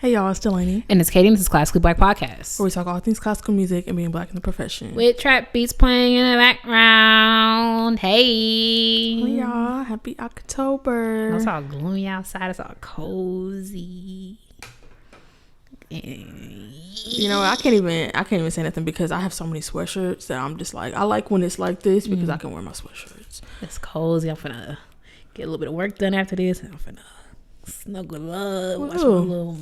Hey y'all, it's Dalanie. And it's Katie, and this is Classically Black Podcast, where we talk all things classical music and being black in the profession. with trap beats playing in the background. Hey. Hey y'all, happy October. It's all gloomy outside. It's all cozy. You know, I can't even say nothing because I have so many sweatshirts that I'm just like, I like when it's like this because I can wear my sweatshirts. It's cozy. I'm finna get a little bit of work done after this, and I'm finna snuggle up, watch my little...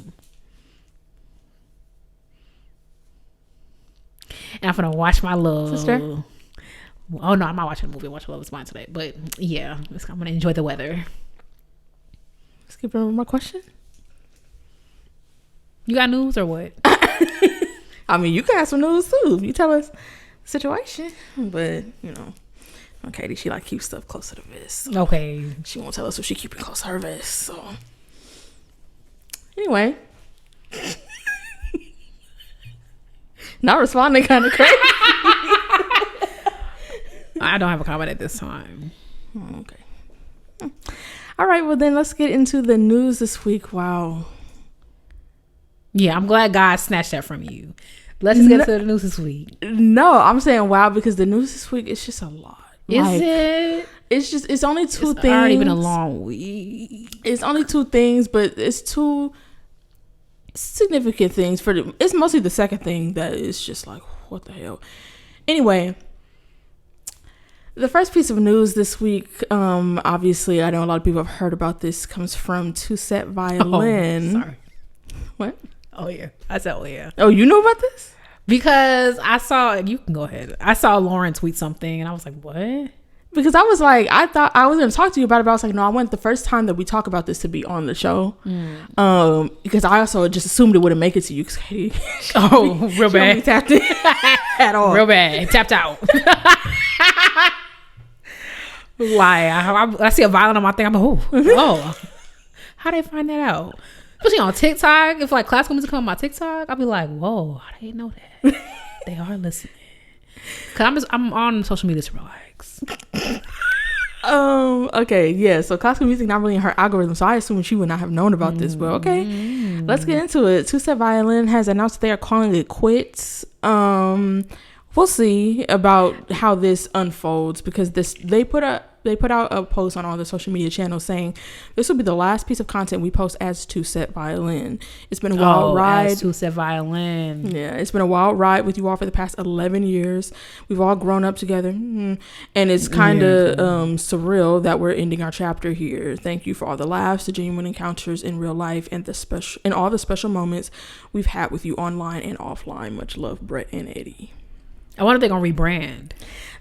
And I'm gonna watch my little sister. Oh no, I'm not watching a movie. I'm watching Love Is Blind today. But yeah, I'm gonna enjoy the weather. Skip over my question. You got news or what? I mean, you can have some news too. You tell us the situation, but you know, Katie, she like keeps stuff close to the vest. So okay, she won't tell us if she keep it close to her vest. So anyway. Not responding kind of crazy. I don't have a comment at this time. Okay. All right, well then let's get into the news this week. Wow. Yeah, I'm glad God snatched that from you. Let's just get to the news this week. No, I'm saying wow because the news this week is just a lot. Is it? It's only two things. It's already been a long week. It's only two things, but it's two significant things it's mostly the second thing that is just like what the hell. Anyway, the first piece of news this week, obviously I know a lot of people have heard about this, comes from TwoSet Violin. Oh, sorry. What? Oh yeah, I said oh yeah. Oh, you know about this? Because I saw, you can go ahead, I saw Lauren tweet something and I was like, what? Because I was like, I thought I was going to talk to you about it, but I was like, no, I want the first time that we talk about this to be on the show. Because I also just assumed it wouldn't make it to you. Cause Katie, real bad. Tapped in at all. Real bad. Tapped out. Why? I see a violin on my thing. I'm like, oh. How they find that out? Especially on TikTok. If like classical music come on my TikTok, I'll be like, whoa, how do they know that? They are listening. Because I'm on social media to relax. Okay, yeah, so classical music not really in her algorithm, so I assume she would not have known about this, but okay, let's get into it. TwoSet Violin has announced they are calling it quits. We'll see about how this unfolds because they put out a post on all the social media channels saying this will be the last piece of content we post as TwoSet Violin. It's been a wild ride. As TwoSet Violin. Yeah, it's been a wild ride with you all for the past 11 years. We've all grown up together, and it's kind of surreal that we're ending our chapter here. Thank you for all the laughs, the genuine encounters in real life, and all the special moments we've had with you online and offline. Much love, Brett and Eddie. I wonder if they're gonna rebrand.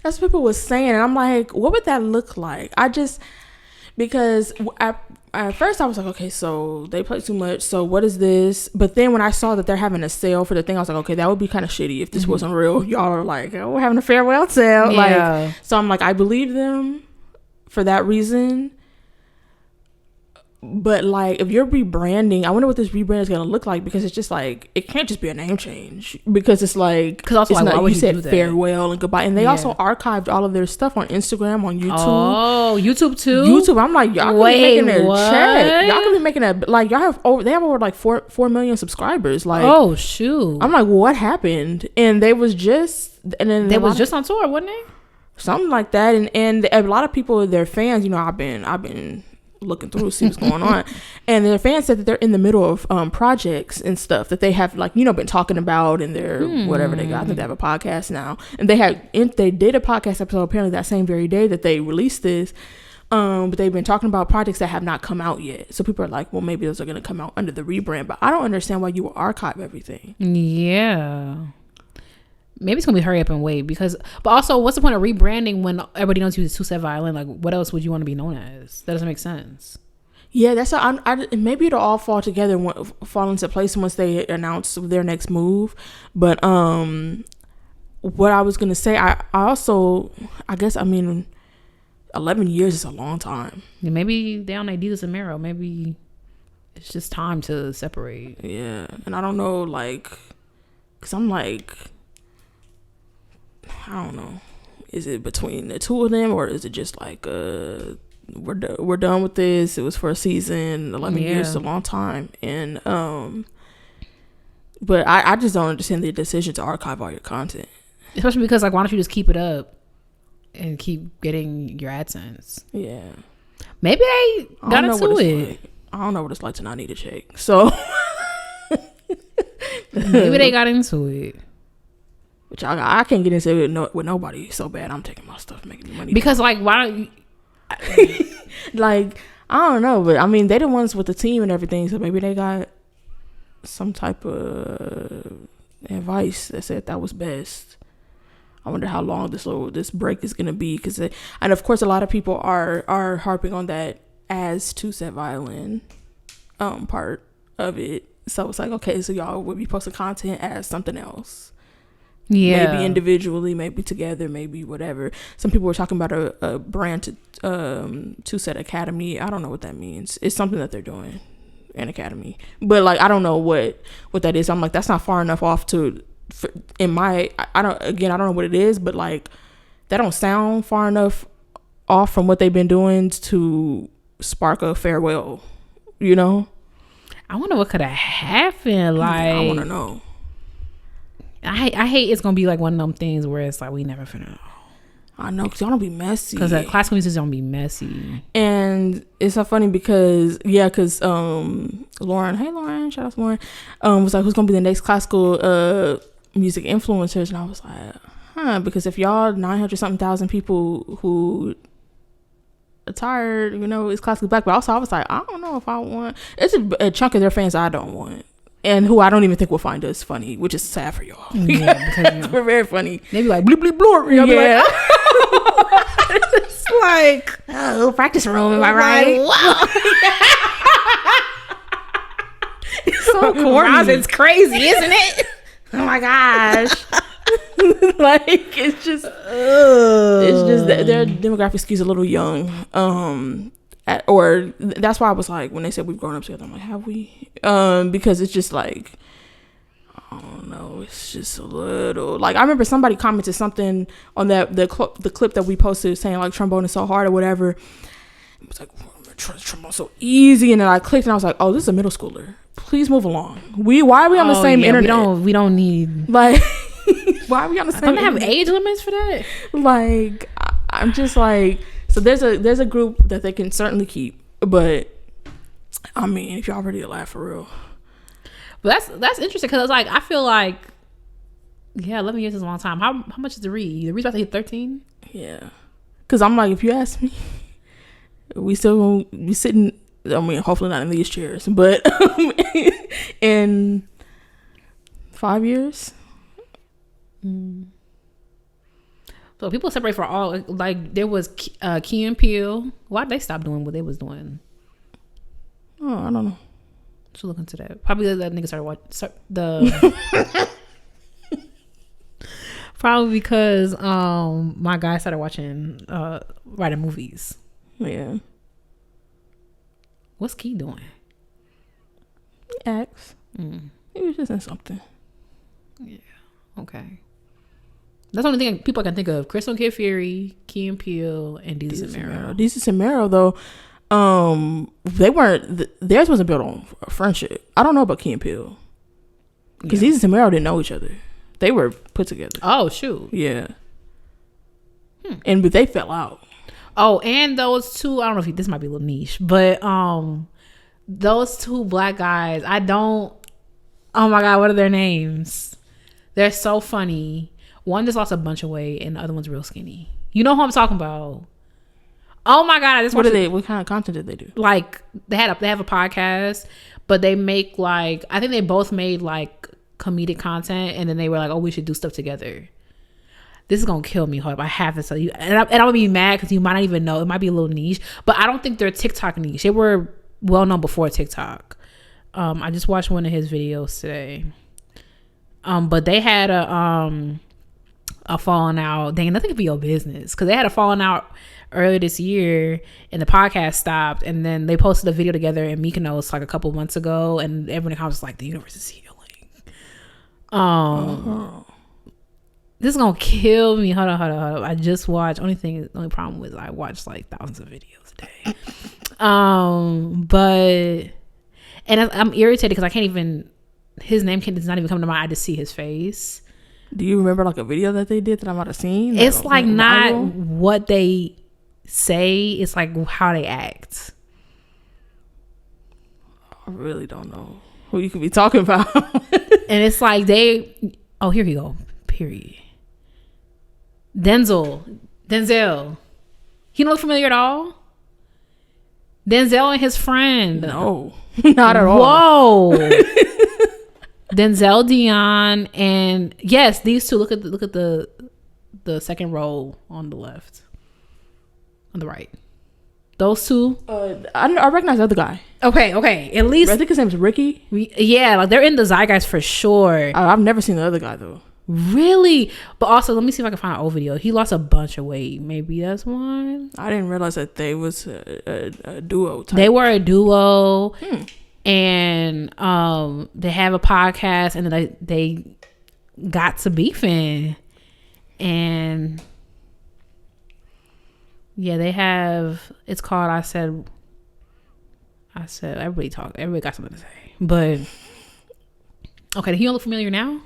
That's what people was saying, and I'm like, what would that look like? Because at first I was like, okay, so they play too much, so what is this? But then when I saw that they're having a sale for the thing, I was like, okay, that would be kind of shitty if this wasn't real. Y'all are like, oh, we're having a farewell sale. Yeah. Like, so I'm like, I believe them for that reason. But like, if you're rebranding, I wonder what this rebrand is going to look like, because it's just like, it can't just be a name change, because it's like, because also, like, why would you said do that? Farewell and goodbye, and they also archived all of their stuff on Instagram, on YouTube. Oh, YouTube too. YouTube. I'm like, y'all could be making a check. Y'all could be making a, like, y'all have over. They have over like 4 million subscribers. Like, oh shoot. I'm like, what happened? And they was just, and then they was just on tour, wasn't they? Something like that. And a lot of people, their fans, you know, I've been looking through to see what's going on, and their fans said that they're in the middle of projects and stuff that they have, like, you know, been talking about in their whatever they got. I think they have a podcast now, and they did a podcast episode apparently that same very day that they released this, but they've been talking about projects that have not come out yet. So people are like, well, maybe those are going to come out under the rebrand, but I don't understand why you would archive everything. Yeah, maybe it's gonna be hurry up and wait, but also, what's the point of rebranding when everybody knows you as TwoSet Violin? Like, what else would you want to be known as? That doesn't make sense. Yeah, that's maybe it'll all fall together and fall into place once they announce their next move. But what I was gonna say, I guess 11 years is a long time. Yeah, maybe they on Adidas and Mero. Maybe it's just time to separate. Yeah, and I don't know, like, because I'm like, I don't know, is it between the two of them, or is it just like we're done with this? It was for a season. 11 years is a long time. And But I just don't understand the decision to archive all your content. Especially because, like, why don't you just keep it up and keep getting your AdSense? Yeah. Maybe they got into it. Like. I don't know what it's like to not need a check. So maybe they got into it. Which I can't get into it with nobody so bad. I'm taking my stuff, making money. Because, like, why don't you... like, I don't know. But, I mean, they the ones with the team and everything. So maybe they got some type of advice that said that was best. I wonder how long this break is gonna be, and of course a lot of people are harping on that as TwoSet Violin part of it. So it's like, okay, so y'all would be posting content as something else. Yeah, maybe individually, maybe together, maybe whatever. Some people were talking about a brand to TwoSet Academy. I don't know what that means. It's something that they're doing. An academy, but like I don't know what that is. I'm like, that's not far enough off to I don't know what it is, but like that don't sound far enough off from what they've been doing to spark a farewell, you know. I wonder what could have happened. Like, I want to know. I hate it's gonna be like one of them things where it's like we never finna know. I know, because y'all don't be messy. Because classical musicians don't be messy. And it's so funny because Lauren, hey Lauren, shout out to Lauren, was like, who's going to be the next classical music influencers? And I was like, because if y'all 900-something thousand people who are tired, you know, it's classically black. But also I was like, I don't know if I want, it's a chunk of their fans I don't want. And who I don't even think will find us funny, which is sad for y'all. Yeah, because we're very funny. They be like, bleep, bleep, bloop. Yeah. It's like, oh, practice room, am I right? Wow. It's so corny. It's crazy, isn't it? Oh my gosh. Like, it's just their demographic skews a little young. Or that's why I was like, when they said we've grown up together, I'm like, have we? Because it's just like, I don't know, it's just a little, like, I remember somebody commented something on the clip that we posted saying like trombone is so hard or whatever. It was like, trombone so easy, and then I clicked and I was like, oh, this is a middle schooler. Please move along. Why are we on the same internet? We don't need, like, why are we on the same don't they have age limits for that? Like, I'm just like, so there's a group that they can certainly keep, but I mean, if y'all ready to laugh for real. But that's interesting, because it's like, I feel like, yeah, 11 years is a long time. How much is the Reed? The Reed's about to hit 13? Yeah. Because I'm like, if you ask me, we still gonna be sitting, I mean, hopefully not in these chairs, but in 5 years. So people separate for all, like, there was Key and Peele. Why'd they stop doing what they was doing? Oh, I don't know. Should look into that. Probably that nigga started watching probably because my guy started watching writing movies. Yeah. What's Key doing? He acts. He was just in something. Yeah. Okay. That's the only thing people can think of. Crystal Kid Fury, Key and Peele, and Deezus and Mero. Deezus and Mero, though, they weren't, theirs wasn't built on friendship. I don't know about Key and Peele, because Deezus and Mero didn't know each other. They were put together. Oh, shoot. Yeah. But they fell out. Oh, and those two, I don't know if this might be a little niche, but those two black guys, oh my God, what are their names? They're so funny. One just lost a bunch of weight and the other one's real skinny. You know who I'm talking about? Oh my God! What kind of content did they do? Like, they have a podcast, but they make, like, I think they both made like comedic content, and then they were like, oh, we should do stuff together. This is gonna kill me, Hope. I have to tell you, and I'm gonna be mad because you might not even know. It might be a little niche, but I don't think they're TikTok niche. They were well known before TikTok. I just watched one of his videos today. But they had a falling out. Dang, nothing could be your business, because they had a falling out earlier this year, and the podcast stopped, and then they posted a video together in Mykonos like a couple months ago, and everyone in the comments was like, the universe is healing. This is gonna kill me. Hold on. I just watched. Only problem was I watched like thousands of videos a day. But I'm irritated because I can't even his name does not even come to mind. I just see his face. Do you remember like a video that they did that I might have seen? It's like not what they say. It's like how they act. I really don't know who you could be talking about. And it's like here you go. Period. Denzel. He don't look familiar at all. Denzel and his friend. No, not at all. Whoa. Denzel, Dion, and yes, these two. Look at the second row on the left, on the right. Those two. I recognize the other guy. Okay. At least I think his name's Ricky. Yeah, like they're in the zeitgeist for sure. I've never seen the other guy though. Really? But also, let me see if I can find an old video. He lost a bunch of weight. Maybe that's one. I didn't realize that they was a duo type. They were a duo. And they have a podcast, and then they got to beefing. And yeah, they have, it's called I said everybody got something to say. But okay, he don't look familiar now?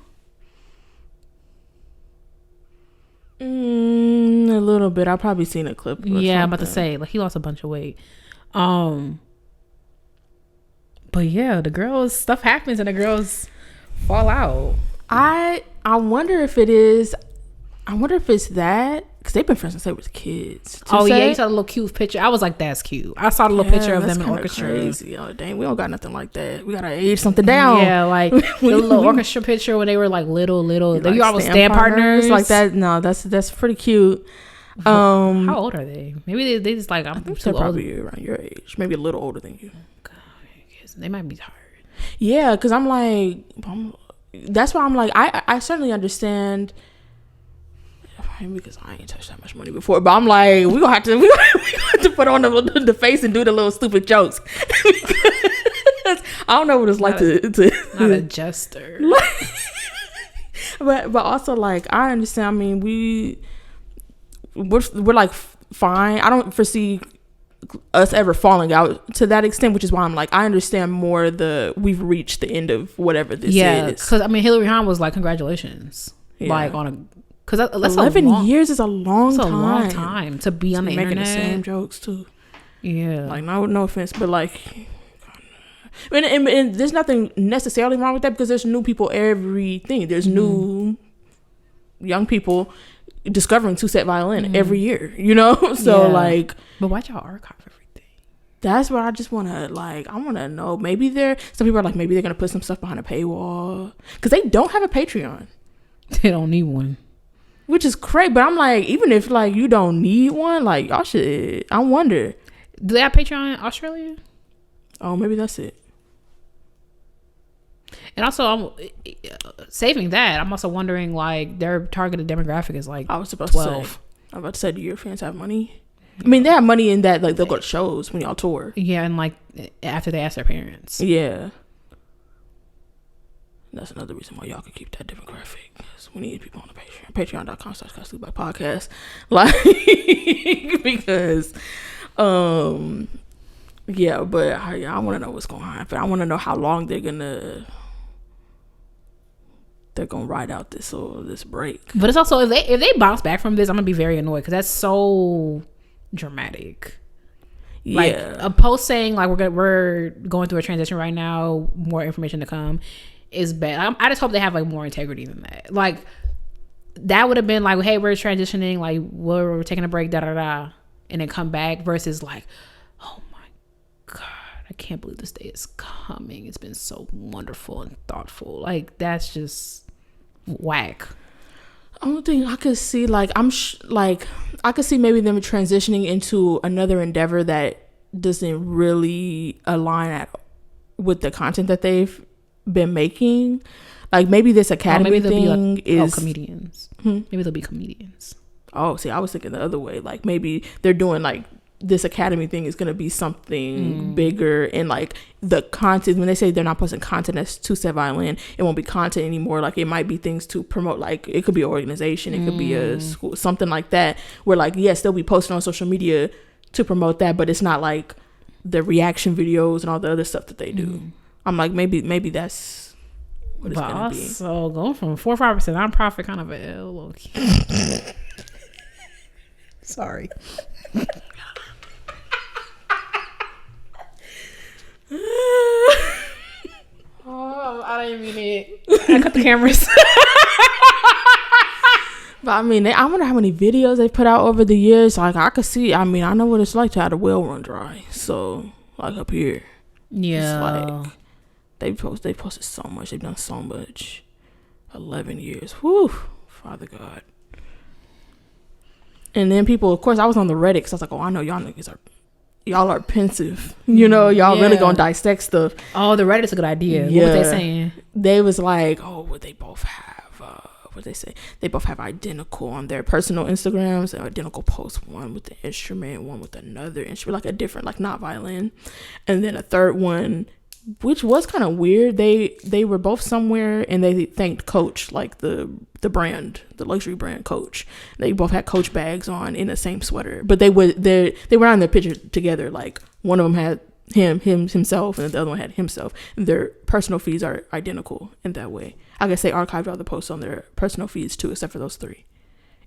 A little bit. I've probably seen a clip. Yeah, I'm about to say, like, he lost a bunch of weight. But yeah, the girls, stuff happens and the girls fall out. I wonder if it is. I wonder if it's that, because they've been friends since they was kids. Oh yeah, you saw the little cute picture. I was like, that's cute. I saw the little picture of them in orchestra. Crazy. Oh dang, we don't got nothing like that. We gotta age something down. Yeah, like the little orchestra picture when they were like little. They like almost stand partners like that. No, that's pretty cute. How old are they? Maybe they just like, I'm too probably old. Around your age, maybe a little older than you. God, they might be tired. Yeah, because I'm like, that's why I'm like, I certainly understand. Because I ain't touched that much money before, but I'm like, we gonna have to put on the face and do the little stupid jokes. Because I don't know what it's like to not a jester. but also like I understand. I mean, we're like fine. I don't foresee us ever falling out to that extent, which is why I'm like, I understand more we've reached the end of whatever this is. Yeah, because I mean, Hillary Hahn was like, congratulations, like on a. Because 11 years is a long time. It's a long time to be on the making internet. The same jokes too. Yeah. Like, no offense, but like, and there's nothing necessarily wrong with that, because there's new people everything. There's new young people discovering TwoSet Violin every year, you know? So like. But why y'all archive everything? That's what I just want to, like, I want to know. Maybe some people are like, maybe they're going to put some stuff behind a paywall. Because they don't have a Patreon. They don't need one. Which is crazy, but I'm like, even if like you don't need one, like y'all should. I wonder. Do they have Patreon in Australia? Oh, maybe that's it. And also, I'm saving that. I'm also wondering, like, their targeted demographic is like, I was about 12. To say, I'm about to say, do your fans have money? I mean, they have money in that, like, they'll go to shows when y'all tour. Yeah, and like after they ask their parents. Yeah. That's another reason why y'all can keep that demographic. Because we need people on the Patreon. Patreon.com/podcast. Like, because, yeah, but I want to know what's going to happen. I want to know how long they're going to ride out this break. But it's also, if they bounce back from this, I'm going to be very annoyed, because that's so dramatic. Like, a post saying, like, we're going through a transition right now, more information to come, is bad. I just hope they have like more integrity than that. Like, that would have been like, hey, we're transitioning, like we're taking a break, and then come back, versus like, oh my God, I can't believe this day is coming. It's been so wonderful and thoughtful. Like, that's just whack. Only thing I could see, like, I could see maybe them transitioning into another endeavor that doesn't really align with the content that they've been making. Like, maybe this academy thing is comedians. Maybe they'll be comedians. Oh, see, I was thinking the other way. Like, maybe they're doing like this academy thing is going to be something bigger, and like the content, when they say they're not posting content as TwoSet Violin, it won't be content anymore. Like, it might be things to promote, like it could be an organization, it could be a school, something like that, where like, yes, they'll be posting on social media to promote that, but it's not like the reaction videos and all the other stuff that they do. I'm like, maybe that's what it's gonna be. So going from 4 or 5% nonprofit kind of a L. Sorry. Oh, I didn't mean it. I cut the cameras. But I mean, I wonder how many videos they put out over the years. Like I could see. I mean, I know what it's like to have the well run dry. So like up here, yeah, it's like they posted so much. They've done so much. 11 years. Whew, Father God. And then people, of course, I was on the Reddit because I was like, oh, I know y'all are pensive. You know, y'all really gonna dissect stuff. Oh, the Reddit's a good idea. Yeah. What was they saying? They was like, oh, what they both have. What they say? They both have identical on their personal Instagrams, identical posts. One with the instrument, one with another instrument, like a different, like not violin. And then a third one, which was kind of weird. They were both somewhere and they thanked Coach, like the brand, the luxury brand Coach. They both had Coach bags on in the same sweater, but they were not in their picture together. Like one of them had himself and the other one had himself. And their personal feeds are identical in that way. I guess they archived all the posts on their personal feeds too, except for those 3.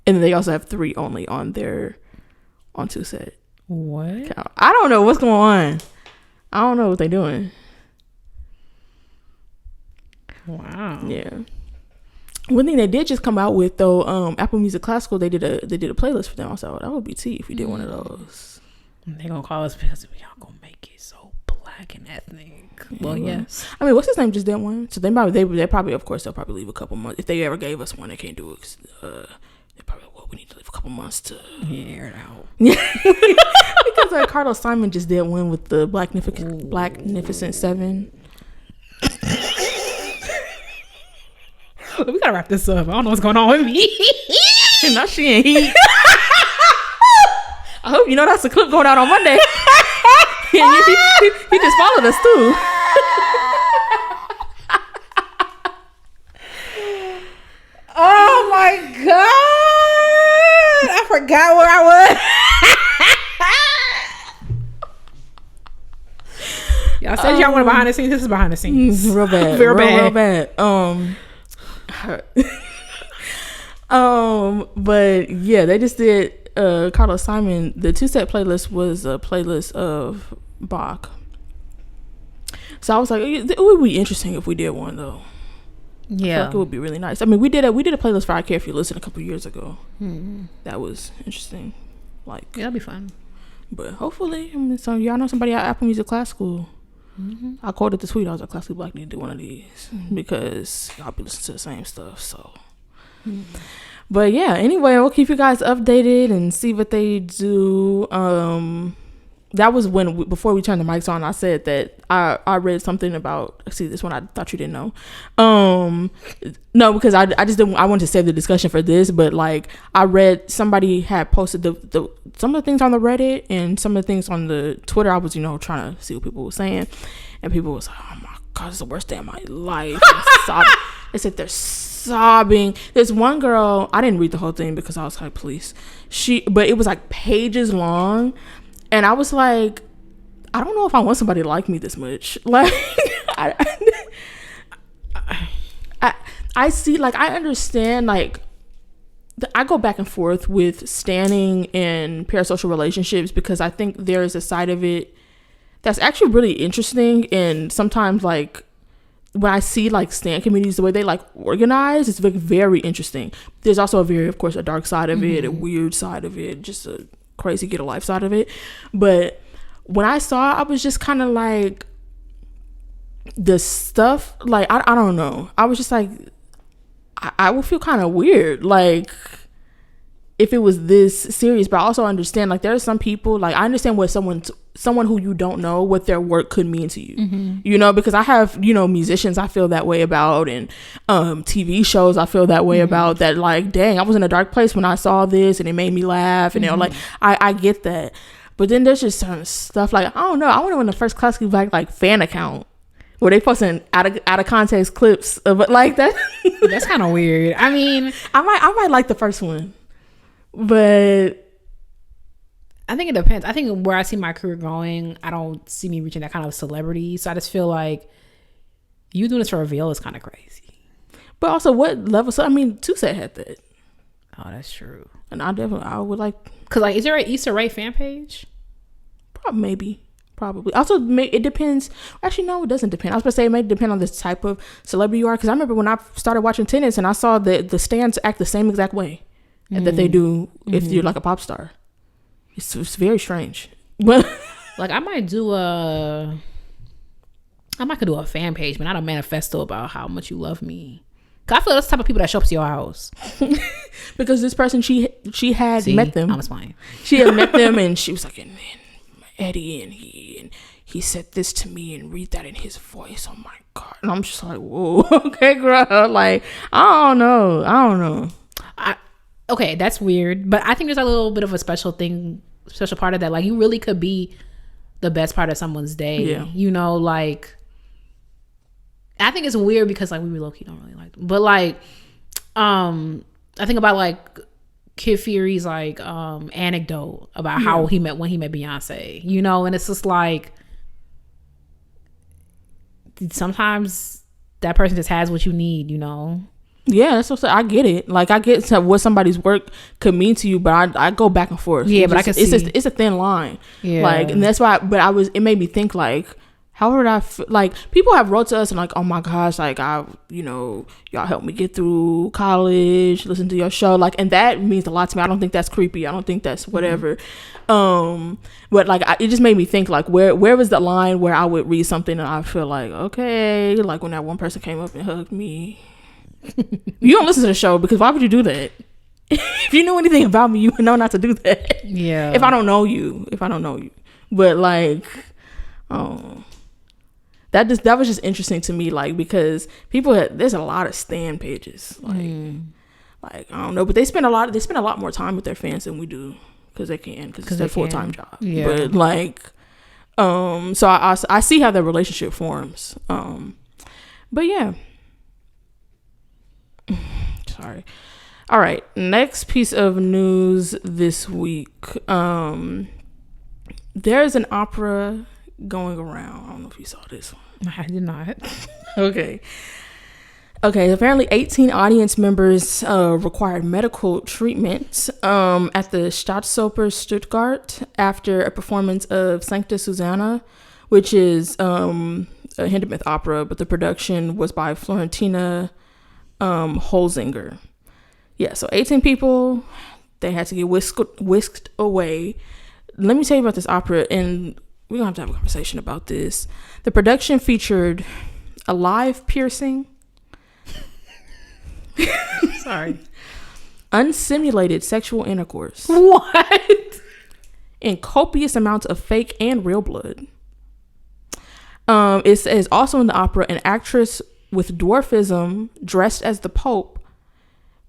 And then they also have 3 only on TwoSet. What? I don't know what's going on. I don't know what they're doing. Wow. Yeah. One thing they did just come out with though, Apple Music Classical, they did a playlist for them. I said, that would be tea if we did one of those. They gonna call us because y'all gonna make it so black and ethnic. Well, yes. I mean, what's his name just did one, so they probably of course they'll probably leave a couple months if they ever gave us one. They can't do it. They probably we need to leave a couple months to air it out. Because Carlos Simon just did one with the Blacknificent 7. We gotta wrap this up. I don't know what's going on with me. Now she ain't heat. I hope you know that's a clip going out on Monday. He just followed us too. Oh my God! I forgot where I was. Y'all said y'all want behind the scenes. This is behind the scenes. Real bad. Real bad. But yeah, they just did Carlos Simon. The TwoSet playlist was a playlist of Bach. So I was like, it would be interesting if we did one though. Yeah, like it would be really nice. I mean, we did a playlist for I Care If You Listen a couple years ago. That was interesting. Like, yeah, that'd be fun. But hopefully, I mean, so y'all know somebody at Apple Music Classical. I quoted the tweet. I was like, Classical Black need to do one of these because y'all be listening to the same stuff. So, but yeah. Anyway, we'll keep you guys updated and see what they do. That was when before we turned the mics on, I said that I read something about. See, this one I thought you didn't know. No, because I just didn't. I wanted to save the discussion for this, but like I read somebody had posted the some of the things on the Reddit and some of the things on the Twitter. I was trying to see what people were saying, and people was like, "Oh my God, it's the worst day of my life." They said they're sobbing. There's one girl. I didn't read the whole thing because I was like, "Please." But it was like pages long. And I was like, I don't know if I want somebody to like me this much. Like, I see, like, I understand, like, I go back and forth with standing in parasocial relationships because I think there is a side of it that's actually really interesting. And sometimes, like, when I see, like, stan communities, the way they, like, organize, it's like, very interesting. There's also of course, a dark side of it, a weird side of it, just a crazy get a life side of it. But when I saw it, I was just kind of like, the stuff, like, I don't know, I was just like, I would feel kind of weird like if it was this serious. But I also understand, like, there are some people, like, I understand what someone who you don't know what their work could mean to you, because I have musicians I feel that way about, and TV shows I feel that way about, that like, dang, I was in a dark place when I saw this and it made me laugh, and like I get that. But then there's just certain stuff, like, I don't know, I went on the first Classically Black like fan account where they posting out of context clips of it like that. That's kind of weird. I mean, I might like the first one, but I think it depends. I think where I see my career going, I don't see me reaching that kind of celebrity. So I just feel like you doing this for a reveal is kind of crazy. But also, what level? So I mean, TwoSet had that. Oh, that's true. And I would like. Cause like, is there an Issa Rae fan page? Probably. Also, it depends. Actually, no, it doesn't depend. I was going to say it may depend on the type of celebrity you are. Because I remember when I started watching tennis and I saw the stands act the same exact way that they do if you're like a pop star. It's very strange. But like, I might could do a fan page, but not a manifesto about how much you love me. Cause I feel that's the type of people that show up to your house. Because this person, she had met them. I'm explaining. She had met them and she was like, and Eddie and he said this to me and read that in his voice. Oh my God. And I'm just like, whoa, okay, girl. Like, I don't know. Okay, that's weird. But I think there's a little bit of a special part of that. Like, you really could be the best part of someone's day. Yeah. You know, like, I think it's weird because like we low-key don't really like them. But like, I think about like Kid Fury's like anecdote about how when he met Beyonce, you know, and it's just like sometimes that person just has what you need, you know. Yeah, that's what I get it. Like, I get what somebody's work could mean to you, but I go back and forth. Yeah, but I can see it's a thin line. Yeah, like, and that's why. But it made me think like, how would I feel? Like, people have wrote to us and like, oh my gosh, like y'all helped me get through college, listen to your show, like, and that means a lot to me. I don't think that's creepy. I don't think that's whatever. But like, it just made me think like, where was the line where I would read something and I feel like, okay, like when that one person came up and hugged me. You don't listen to the show because why would you do that? If you knew anything about me, you would know not to do that. Yeah. If I don't know you, but like, that was just interesting to me, like, because there's a lot of stan pages, like I don't know, but they spend a lot more time with their fans than we do because it's their full-time job. Yeah. But like, so I see how their relationship forms. But yeah. Sorry. All right, next piece of news this week. There's an opera going around. I don't know if you saw this one. I did not. Okay, apparently 18 audience members required medical treatment at the Staatsoper Stuttgart after a performance of Sancta Susanna, which is a Hindemith opera, but the production was by Florentina Holzinger. Yeah, so 18 people, they had to get whisked away. Let me tell you about this opera, and we're gonna have to have a conversation about this. The production featured a live piercing, sorry, unsimulated sexual intercourse, what, and copious amounts of fake and real blood. It says also in the opera, an actress with dwarfism dressed as the Pope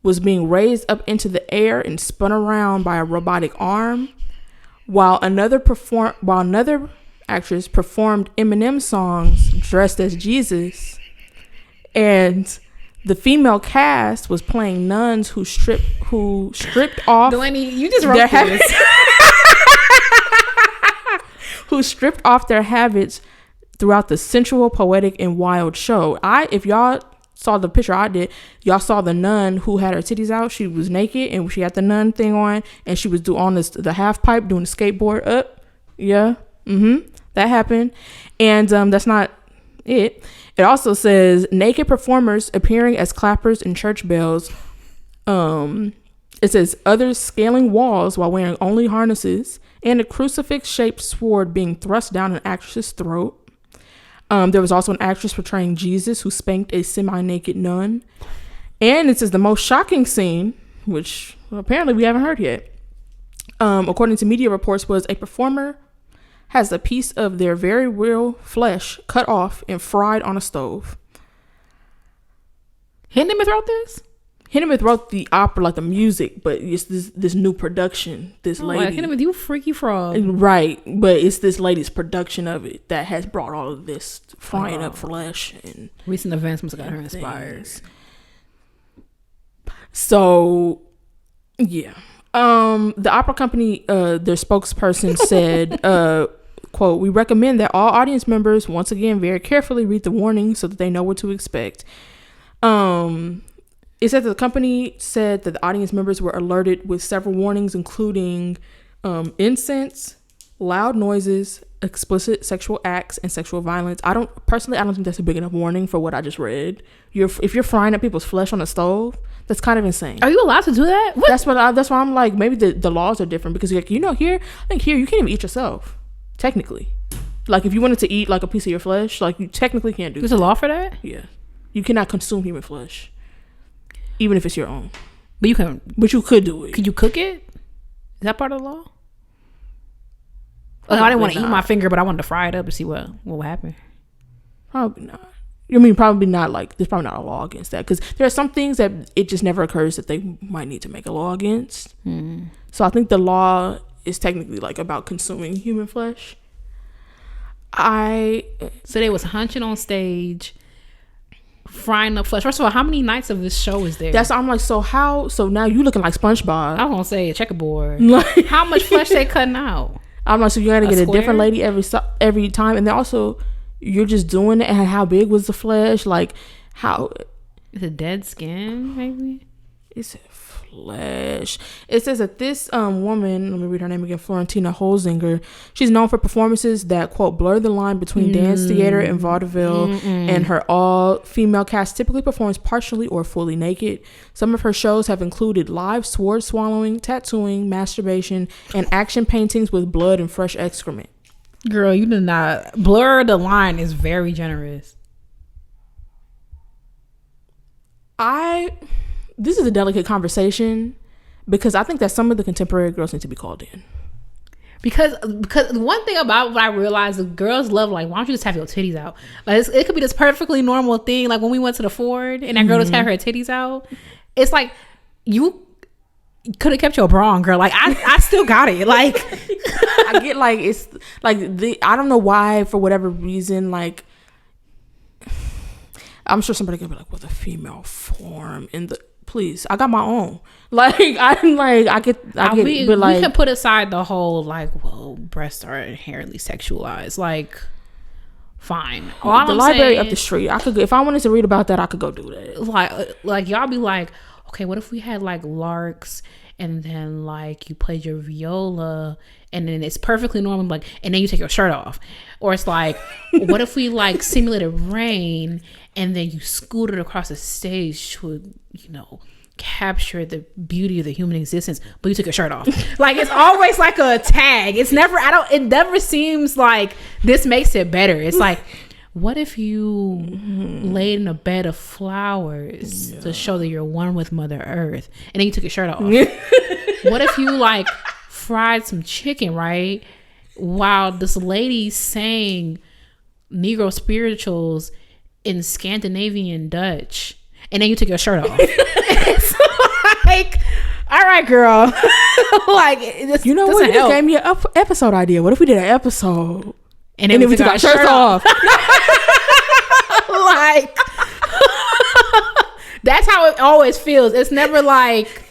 was being raised up into the air and spun around by a robotic arm, while another actress performed Eminem songs dressed as Jesus, and the female cast was playing nuns who stripped off. Dalanie, you just wrote this. Who stripped off their habits throughout the sensual, poetic, and wild show. If y'all saw the picture I did, y'all saw the nun who had her titties out. She was naked and she had the nun thing on, and she was on the half pipe doing the skateboard up. Yeah, that happened. And that's not it. It also says naked performers appearing as clappers and church bells. It says others scaling walls while wearing only harnesses, and a crucifix-shaped sword being thrust down an actress's throat. There was also an actress portraying Jesus who spanked a semi-naked nun. And it says the most shocking scene, which apparently we haven't heard yet, according to media reports, was a performer has a piece of their very real flesh cut off and fried on a stove. Hindemith wrote this? Hindemith wrote the opera, like the music, but it's this new production. This lady, Hindemith, you freaky frog, right? But it's this lady's production of it that has brought all of this frying up flesh and recent events must have got her inspired. So, yeah, the opera company, their spokesperson said, "quote: We recommend that all audience members once again very carefully read the warning so that they know what to expect." It said that the company said that the audience members were alerted with several warnings, including incense, loud noises, explicit sexual acts, and sexual violence. I don't think that's a big enough warning for what I just read. If you're frying up people's flesh on a stove, that's kind of insane. Are you allowed to do that? What? That's why I'm like, maybe the laws are different, because like, here, I think here you can't even eat yourself, technically. Like if you wanted to eat like a piece of your flesh, like you technically can't do. There's a law for that? Yeah, you cannot consume human flesh, even if it's your own. But you can. But you could do it. Could you cook it? Is that part of the law? Like, I didn't want to eat my finger, but I wanted to fry it up to see what would happen. Probably not. I mean, probably not. Like, there's probably not a law against that, because there are some things that it just never occurs that they might need to make a law against. So I think the law is technically like about consuming human flesh. So they was hunching on stage, frying up flesh. First of all, how many nights of this show is there? I'm like, so now you looking like SpongeBob. I was gonna say a checkerboard. Like, how much flesh they cutting out? I'm like, so you gotta get a different lady every time, and then also you're just doing it. And how big was the flesh? Like, how is it dead skin? Maybe it's flesh. It says that this woman, let me read her name again, Florentina Holzinger, she's known for performances that, quote, blur the line between dance theater and vaudeville, and her all-female cast typically performs partially or fully naked. Some of her shows have included live sword swallowing, tattooing, masturbation, and action paintings with blood and fresh excrement. Girl, you did not. Blur the line is very generous. This is a delicate conversation, because I think that some of the contemporary girls need to be called in. Because one thing about what I realized, the girls love, like, why don't you just have your titties out? Like, it could be this perfectly normal thing. Like when we went to the Ford and that girl just had her titties out. It's like, you could have kept your bra on, girl. Like I still got it. Like I get, like, it's like I don't know why, for whatever reason, like, I'm sure somebody could be like, well, the female form in the, please, I got my own. Like, I get it, but like, we can put aside the whole, like, well, breasts are inherently sexualized. Like, fine. The library up the street, I could go, if I wanted to read about that, I could go do that. Like y'all be like, okay, what if we had like larks, and then like you played your viola, and then it's perfectly normal, like, and then you take your shirt off. Or it's like, what if we like simulated rain, and then you scooted across the stage to, you know, capture the beauty of the human existence, but you took your shirt off. Like, it's always like a tag. It's never, it never seems like this makes it better. It's like, what if you laid in a bed of flowers to show that you're one with Mother Earth, and then you took your shirt off? What if you like fried some chicken, right, while this lady sang Negro spirituals in Scandinavian Dutch, and then you took your shirt off? It's like, all right, girl. Like, you know what? You just gave me an episode idea. What if we did an episode and then we took our shirts off? Like, that's how it always feels. It's never like,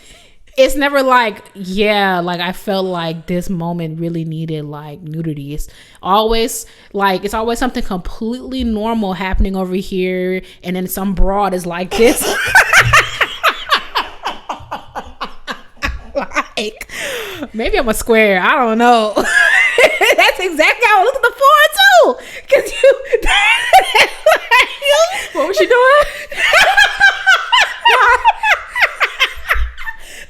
yeah, like, I felt like this moment really needed like nudity. It's always like, it's always something completely normal happening over here, and then some broad is like this. Like, maybe I'm a square, I don't know. That's exactly how I looked at the floor too. Cause what was she doing?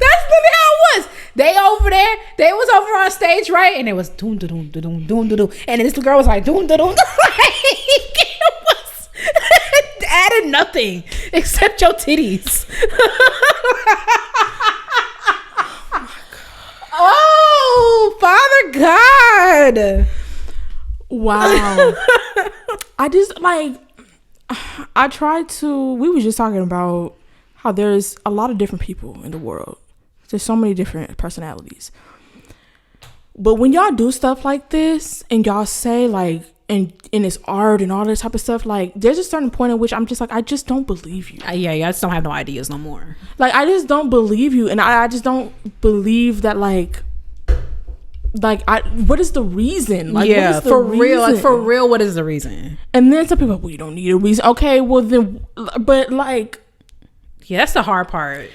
That's literally how it was. They was over on stage, right? And it was doom da doom da doom doom da doom, and then this girl was like doom da doom. It was added nothing except your titties. Oh, Father God. Wow. I just, like, I tried to, we were just talking about how there's a lot of different people in the world. There's so many different personalities. But when y'all do stuff like this, and y'all say, like, and it's art and all this type of stuff, like, there's a certain point at which I'm just like, I just don't believe you. Yeah, I just don't have no ideas no more. Like, I just don't believe you. And I just don't believe that, like, what is the reason? Like, yeah, what is the for reason? Real, like, for real, what is the reason? And then some people are like, well, you don't need a reason. Okay, well then, but like, Yeah, that's the hard part.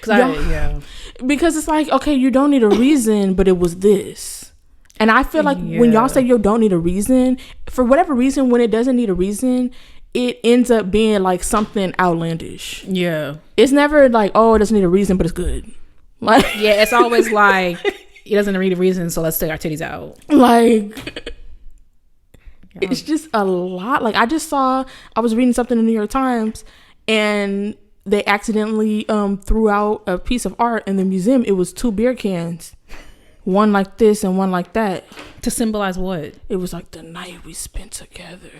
Because it's like, okay, you don't need a reason, but it was this. And I feel like when y'all say you don't need a reason, for whatever reason, when it doesn't need a reason, it ends up being like something outlandish. Yeah. It's never like, oh, it doesn't need a reason, but it's good. Like, yeah, it's always like, it doesn't need a reason, so let's take our titties out. Like, it's just a lot. Like, I was reading something in the New York Times, and they accidentally threw out a piece of art in the museum. It was 2 beer cans, one like this and one like that. To symbolize what? It was like the night we spent together.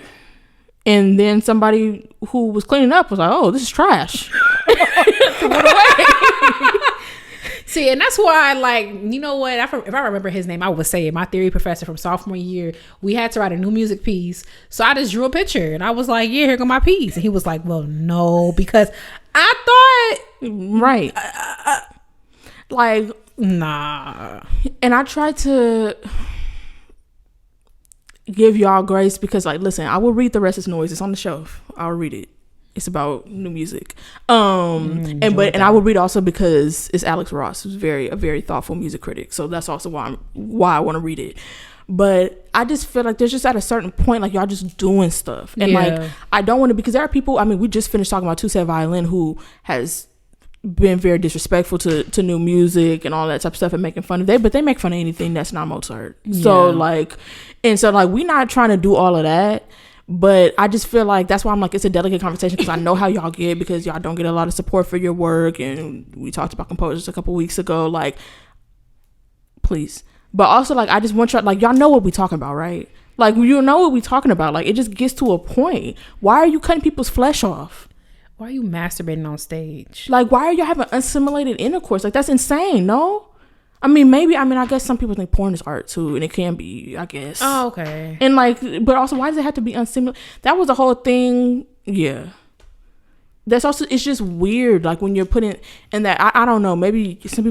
And then somebody who was cleaning up was like, oh, this is trash. Threw it away. See, and that's why, like, you know what? If I remember his name, I would say it. My theory professor from sophomore year, we had to write a new music piece. So I just drew a picture, and I was like, yeah, here go my piece. And he was like, well, no, because I thought... Right. Like... Nah. And I tried to give y'all grace because, like, listen, I will read the rest of Noise. It's on the shelf. I'll read it. It's about new music. And I would read also because it's Alex Ross, who's a very thoughtful music critic. So that's also why I want to read it. But I just feel like there's just at a certain point, like, y'all just doing stuff. And like, I don't want to, because there are people, I mean, we just finished talking about TwoSet Violin, who has been very disrespectful to new music and all that type of stuff and making fun of it. But they make fun of anything that's not Mozart. Yeah. So like, we're not trying to do all of that. But I just feel like that's why I'm like, it's a delicate conversation, because I know how y'all get, because y'all don't get a lot of support for your work. And we talked about composers a couple weeks ago. Like, please. But also, like, I just want y'all, like, y'all know what we talking about, right? Like, you know what we talking about. Like, it just gets to a point. Why are you cutting people's flesh off? Why are you masturbating on stage? Like, why are y'all having unstimulated intercourse? Like, that's insane, no? I guess some people think porn is art too, and it can be, I guess. Oh, okay. And like, but also, why does it have to be unstimulated? That was the whole thing. Yeah. That's also, it's just weird. Like, when you're putting in that, I don't know, maybe some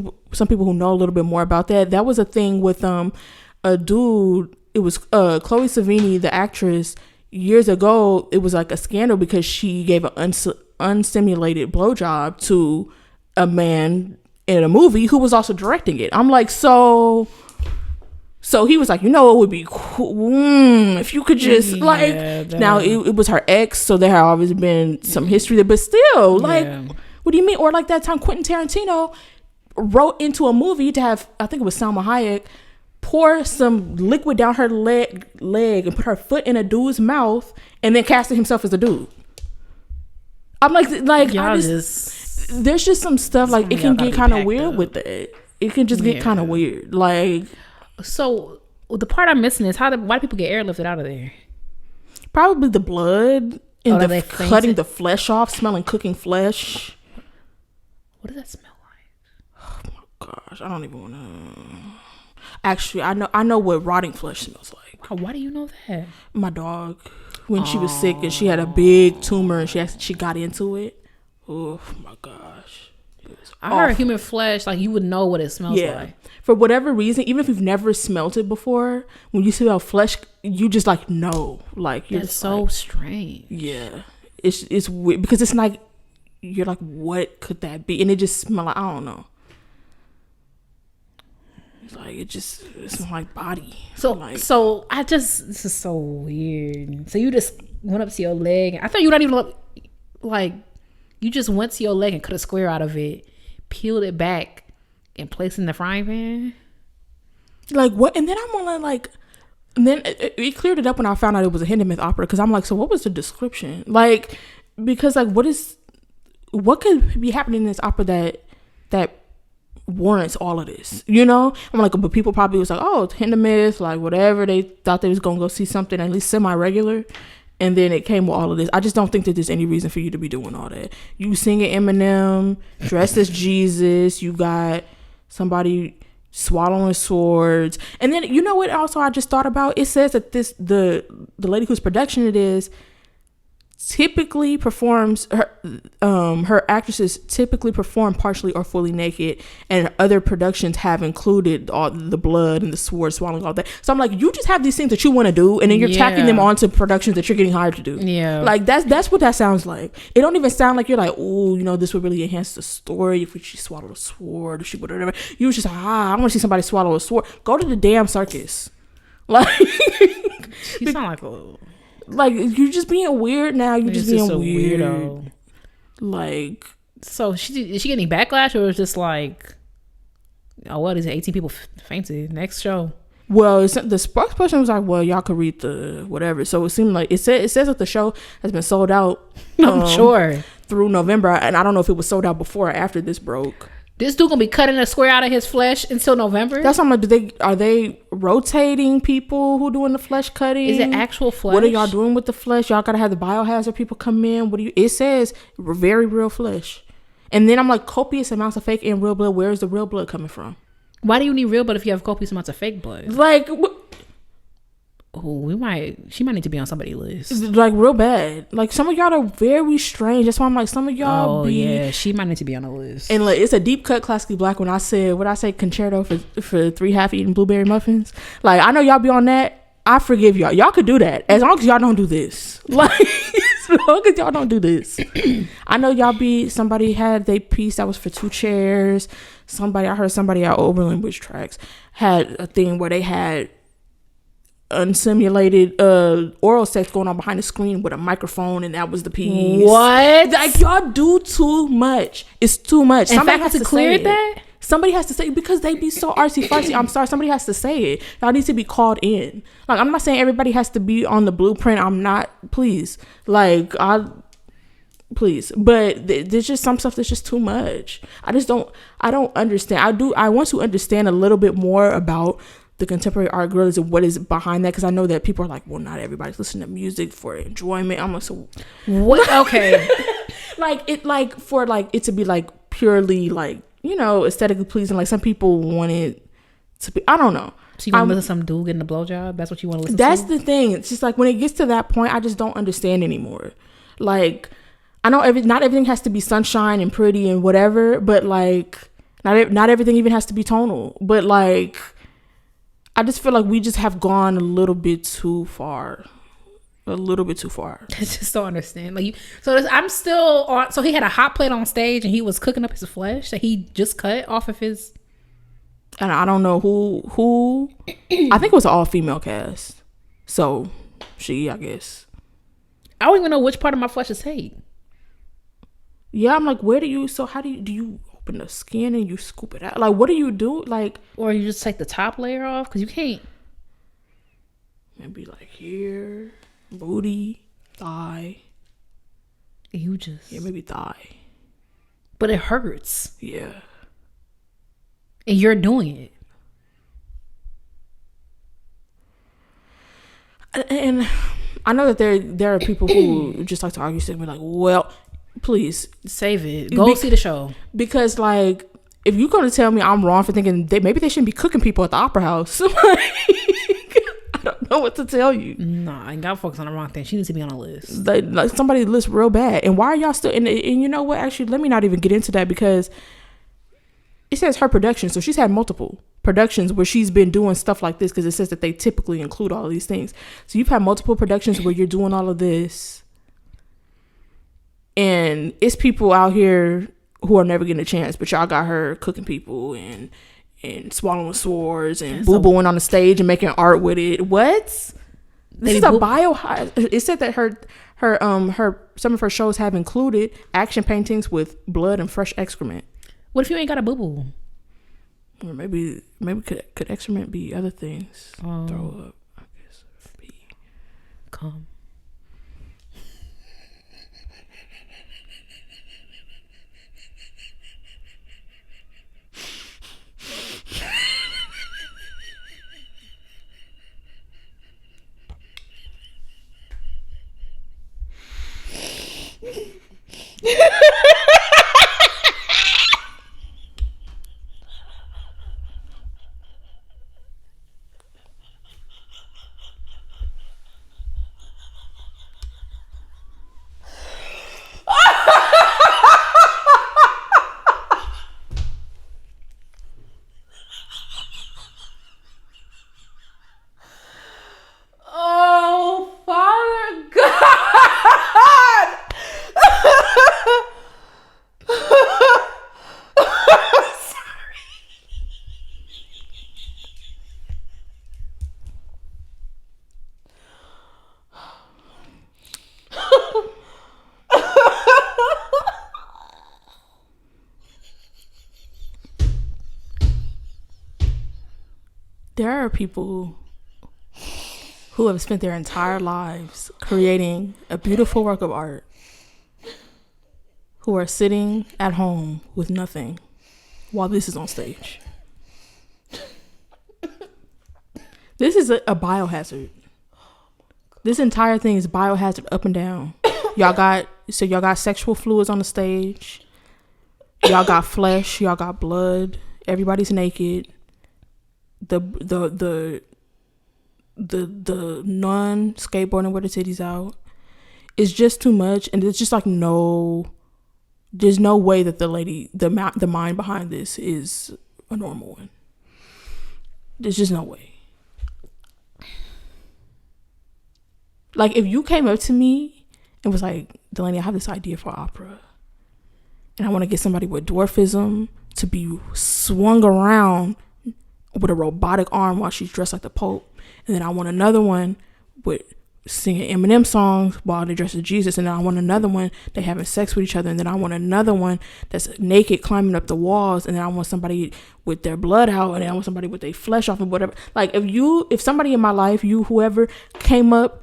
people who know a little bit more about that. That was a thing with a dude. It was Chloe Sevigny, the actress, years ago. It was like a scandal because she gave an unstimulated blowjob to a man in a movie who was also directing it. I'm like, so he was like, you know, it would be cool if you could just now it was her ex, so there had always been some history there, but still, like, what do you mean? Or like that time Quentin Tarantino wrote into a movie to have, I think it was Salma Hayek, pour some liquid down her leg and put her foot in a dude's mouth and then casted himself as a dude. I'm like y'all there's just some stuff, like, it can get kind of weird with it. It can just get kind of weird. Like, so the part I'm missing is why do people get airlifted out of there? Probably the blood and cutting the flesh off, smelling cooking flesh. What does that smell like? Oh my gosh, I don't even want to. Actually, I know what rotting flesh smells like. Why do you know that? My dog, when she was sick and she had a big tumor and she got into it. Oh my gosh. I heard human flesh, like, you would know what it smells like. For whatever reason, even if you've never smelled it before, when you smell flesh, you just like know. Like, you're That's so strange. Yeah. It's weird because it's like, you're like, what could that be? And it just smells like, I don't know. It's like, it smells like body. So I just, this is so weird. So you just went up to your leg. I thought you were not even like, you just went to your leg and cut a square out of it, peeled it back, and placed it in the frying pan. Like, what? And then I'm on like, and then it cleared it up when I found out it was a Hindemith opera, because I'm like, so what was the description? Like, because like, what could be happening in this opera that warrants all of this, you know? I'm like, but people probably was like, oh, it's Hindemith, like, whatever. They thought they was gonna go see something at least semi-regular. And then it came with all of this. I just don't think that there's any reason for you to be doing all that. You singing Eminem, dressed as Jesus. You got somebody swallowing swords. And then, you know what also I just thought about? It says that the lady whose production it is typically performs her actresses typically perform partially or fully naked, and other productions have included all the blood and the sword swallowing, all that. So I'm like, you just have these things that you want to do, and then you're tacking them onto productions that you're getting hired to do. Yeah, like that's what that sounds like. It don't even sound like you're like, oh, you know, this would really enhance the story if she swallowed a sword, or she would whatever. You was just like, I want to see somebody swallow a sword. Go to the damn circus. Like, you sound like a. Like, you're just being weird now. You're just being a weird. Weirdo. Like, so is she getting backlash, or is just like, oh, what is it? 18 people fainted. Next show. Well, the spokesperson was like, well, y'all could read the whatever. So it seemed like it says that the show has been sold out. I'm sure through November, and I don't know if it was sold out before or after this broke. This dude gonna be cutting a square out of his flesh until November. That's what I'm like. Are they rotating people who doing the flesh cutting? Is it actual flesh? What are y'all doing with the flesh? Y'all gotta have the biohazard people come in. What do you? It says very real flesh, and then I'm like, copious amounts of fake and real blood. Where is the real blood coming from? Why do you need real blood if you have copious amounts of fake blood? Like, she might need to be on somebody's list. Like, real bad. Like, some of y'all are very strange. That's why I'm like, some of y'all yeah, she might need to be on the list. And like, it's a deep cut classically black. When I said, what I say, concerto for 3 half-eaten blueberry muffins. Like, I know y'all be on that. I forgive y'all. Y'all could do that as long as y'all don't do this. Like, as long as y'all don't do this. I know y'all somebody had their piece that was for 2 chairs. I heard somebody at Oberlin Witch Tracks had a thing where they had unsimulated oral sex going on behind the screen with a microphone, and that was the piece. What? Like, y'all do too much. It's too much. Somebody has to clear that. Somebody has to say it because they be so artsy fartsy. I'm sorry, somebody has to say it. Y'all need to be called in. Like, I'm not saying everybody has to be on the blueprint. I'm not. Please, like, please, but there's just some stuff that's just too much. I don't understand. I want to understand a little bit more about the contemporary art girls and what is behind that, because I know that people are like, well, not everybody's listening to music for enjoyment. I'm like, so what? Okay. for it to be like purely like, you know, aesthetically pleasing. Like, some people want it to be, I don't know. So you want to listen to some dude getting a blowjob? That's what you want to listen to? That's the thing. It's just like, when it gets to that point, I just don't understand anymore. Like, I know not everything has to be sunshine and pretty and whatever, but like, not everything even has to be tonal. But like, I just feel like we just have gone a little bit too far. I just don't understand. Like, I'm still on. So he had a hot plate on stage and he was cooking up his flesh that he just cut off of his. And I don't know who. I think it was an all female cast. So I guess. I don't even know which part of my flesh is hate. Yeah, I'm like, how do you open the skin and you scoop it out? Like, what do you do? Like, or you just take the top layer off, because you can't. Maybe like here, booty, thigh. Maybe thigh. But it hurts. Yeah. And you're doing it. And I know that there are people who just like to argue, saying like, well, please save it. Go see the show. Because like, if you're going to tell me I'm wrong for thinking maybe they shouldn't be cooking people at the opera house, I don't know what to tell you. Nah, I ain't got to focus on the wrong thing. She needs to be on a list. Like somebody list real bad. And why are y'all still? And you know what? Actually, let me not even get into that, because it says her production, so she's had multiple productions where she's been doing stuff like this, because it says that they typically include all of these things. So you've had multiple productions where you're doing all of this. And it's people out here who are never getting a chance, but y'all got her cooking people and swallowing swords and boo-booing on the stage and making art with it. What? This is a It said that her some of her shows have included action paintings with blood and fresh excrement. What if you ain't got a boo-boo? Or maybe could excrement be other things? Throw up, I guess. Pee. Come. There are people who have spent their entire lives creating a beautiful work of art who are sitting at home with nothing while this is on stage. This is a biohazard. This entire thing is biohazard up and down. Y'all got sexual fluids on the stage. Y'all got flesh. Y'all got blood. Everybody's naked. The nun skateboarding with her titties out. It's just too much, and it's just like there's no way that the mind behind this is a normal one. There's just no way. Like, if you came up to me and was like, Dalanie, I have this idea for opera, and I want to get somebody with dwarfism to be swung around with a robotic arm while she's dressed like the Pope, and then I want another one with singing Eminem songs while they dress as Jesus, and then I want another one they having sex with each other, and then I want another one that's naked climbing up the walls, and then I want somebody with their blood out, and then I want somebody with their flesh off and whatever. Like, if somebody in my life, whoever came up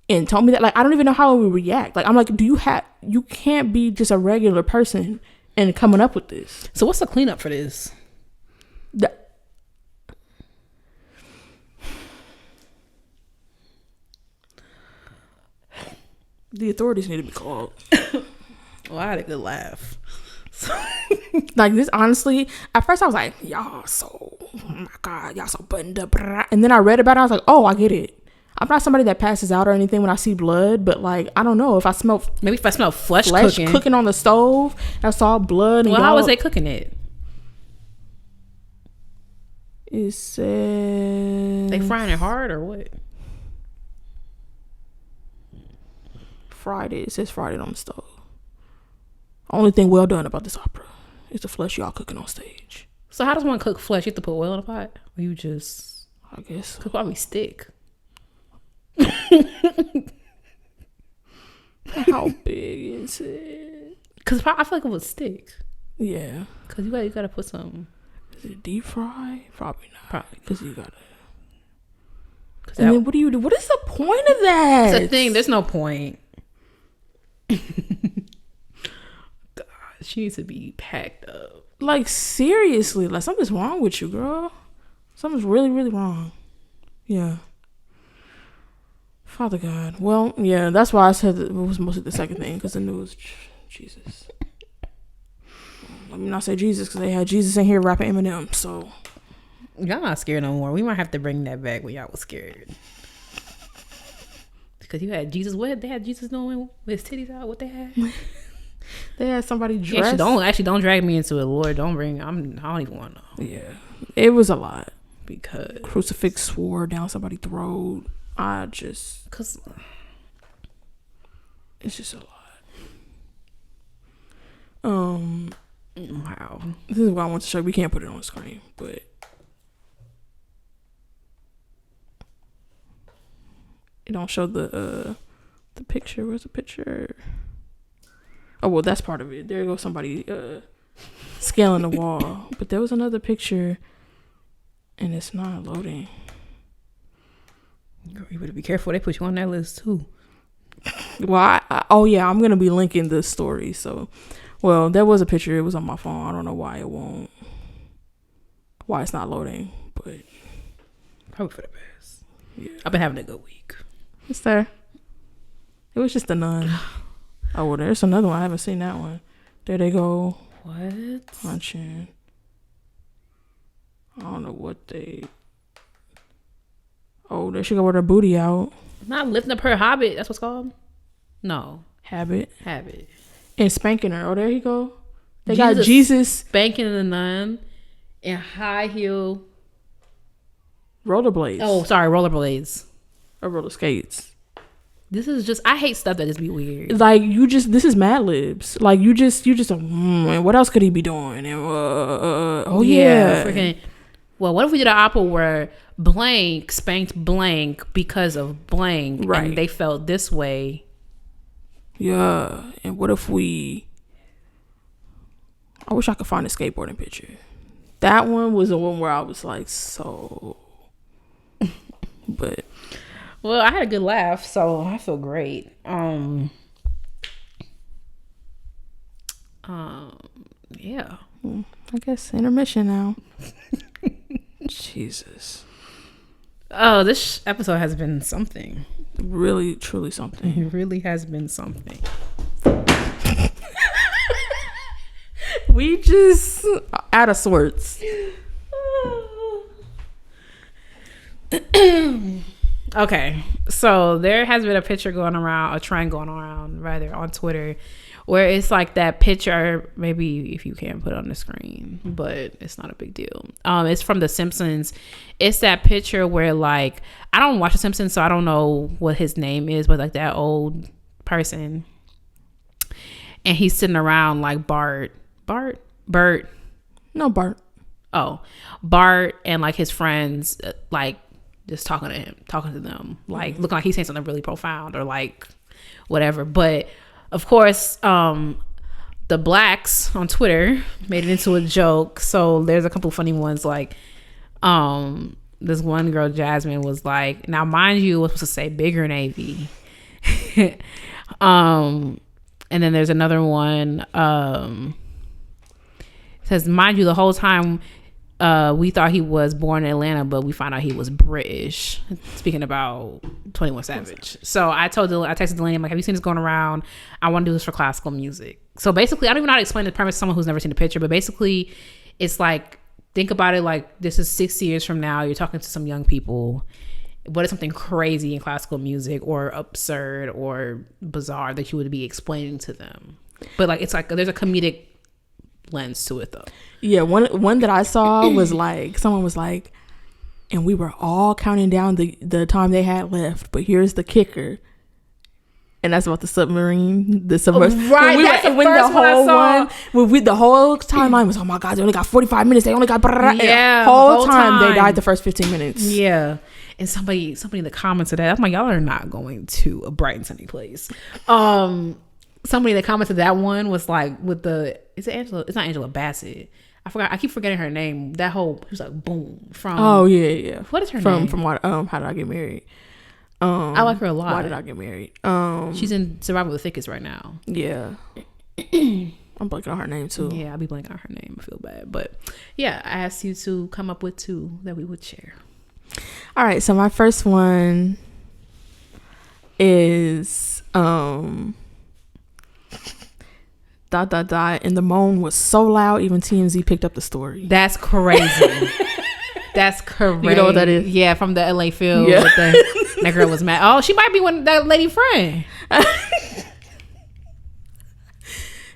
and told me that, like, I don't even know how I would react. Like, I'm like, you can't be just a regular person and coming up with this. So what's the cleanup for this? The authorities need to be called. Well, I had a good laugh. Like, this, honestly, at first I was like, y'all so, oh my God, y'all so buttoned up. And then I read about it, I was like, oh, I get it. I'm not somebody that passes out or anything when I see blood, but, like, I don't know, if I smell flesh cooking on the stove, I saw blood. And well, how was they cooking it? It said they frying it hard or what? Fried it. It says fried it on the stove. Only thing well done about this opera is the flesh y'all cooking on stage. So how does one cook flesh? You have to put oil in a pot, or you just, I guess, could probably stick. How big is it? Because I feel like it would stick. Yeah. Because you gotta put some. Is it deep fry? Probably not. Probably. Because you gotta. And then what do you do? What is the point of that? It's a thing. There's no point. God, she needs to be packed up. Like, seriously, like, something's wrong with you, girl. Something's really, really wrong. Yeah. Father God. Well, yeah, that's why I said that it was mostly the second thing, because the news, Jesus. Let me not say Jesus, because they had Jesus in here rapping Eminem, so. Y'all not scared no more. We might have to bring that back when y'all was scared. Because you had Jesus. What they had Jesus doing with his titties out? What they had? They had somebody dressed. Actually don't drag me into it, Lord. Don't bring. I don't even want to know. Yeah, it was a lot. Because crucifix swore down somebody's throat. Cause it's just a lot. Wow. This is what I want to show you. We can't put it on the screen, but it don't show the picture. Where's the picture? Oh, well, that's part of it. There goes somebody scaling the wall. But there was another picture, and it's not loading. Girl, you better be careful. They put you on that list too. Well, I'm gonna be linking this story. So, well, there was a picture. It was on my phone. I don't know why it's not loading, but probably for the best. Yeah, I've been having a good week. It's there. It was just a nun. Oh, well, there's another one. I haven't seen that one. There they go. What? Punching. I don't know what they. Oh, there she go with her booty out. Not lifting up her habit. That's what's called. No. Habit. And spanking her. Oh, there he go. They got Jesus spanking the nun in high heel rollerblades. Oh, sorry, rollerblades or roller skates. This is just, I hate stuff that just be weird. Like, this is Mad Libs. Like, you just what else could he be doing? And freaking. Well, what if we did an opera where blank spanked blank because of blank, right? And they felt this way. Yeah, and what if I wish I could find a skateboarding picture. That one was the one where I was like, so But well, I had a good laugh, so I feel great. Yeah. I guess intermission now. Jesus. Oh, this episode has been something. Really, truly something. It really has been something. We just out of sorts. Okay, so there has been a picture going around, a trend going around rather on Twitter, where it's like that picture, maybe if you can put it on the screen, but it's not a big deal. It's from The Simpsons. It's that picture where, like, I don't watch The Simpsons, so I don't know what his name is, but like that old person, and he's sitting around like Bert. No, Bart. Oh, Bart and like his friends, like just talking to them, like looking like he's saying something really profound or like whatever. But of course, the blacks on Twitter made it into a joke. So there's a couple funny ones, like this one girl, Jasmine, was like, now mind you, was supposed to say bigger Navy. And then there's another one, says, mind you, the whole time we thought he was born in Atlanta, but we found out he was British. Speaking about 21 Savage. So I texted Dalanie, I'm like, have you seen this going around? I want to do this for classical music. So basically, I don't even know how to explain the premise to someone who's never seen the picture, but basically it's like, think about it like this is 6 years from now. You're talking to some young people. What is something crazy in classical music or absurd or bizarre that you would be explaining to them? But like, it's like there's a comedic lens to it though. Yeah, one that I saw was like, someone was like, and we were all counting down the time they had left, but here's the kicker. And that's about the submarine. The submersible. Right, that's the first one I saw. The whole timeline was, oh my God, they only got 45 minutes. They only got... Yeah, whole time they died the first 15 minutes. Yeah. And somebody in the comments of that, I'm like, y'all are not going to a bright and sunny place. Somebody that commented that one was like, with the... Is it Angela? It's not Angela Bassett. I forgot. I keep forgetting her name. That whole... She was like, boom. From... Oh, yeah. What is her name? From what? How Did I Get Married? I like her a lot. Why Did I Get Married? She's in Survival of the Thickest right now. Yeah. I'm blanking on her name too. Yeah, I'll be blanking on her name. I feel bad. But yeah, I asked you to come up with 2 that we would share. All right. So my first one is... and the moan was so loud even TMZ picked up the story. That's crazy. That's crazy. You know what that is? Yeah, from the LA Field. Yeah. That girl was mad. Oh, she might be that lady friend.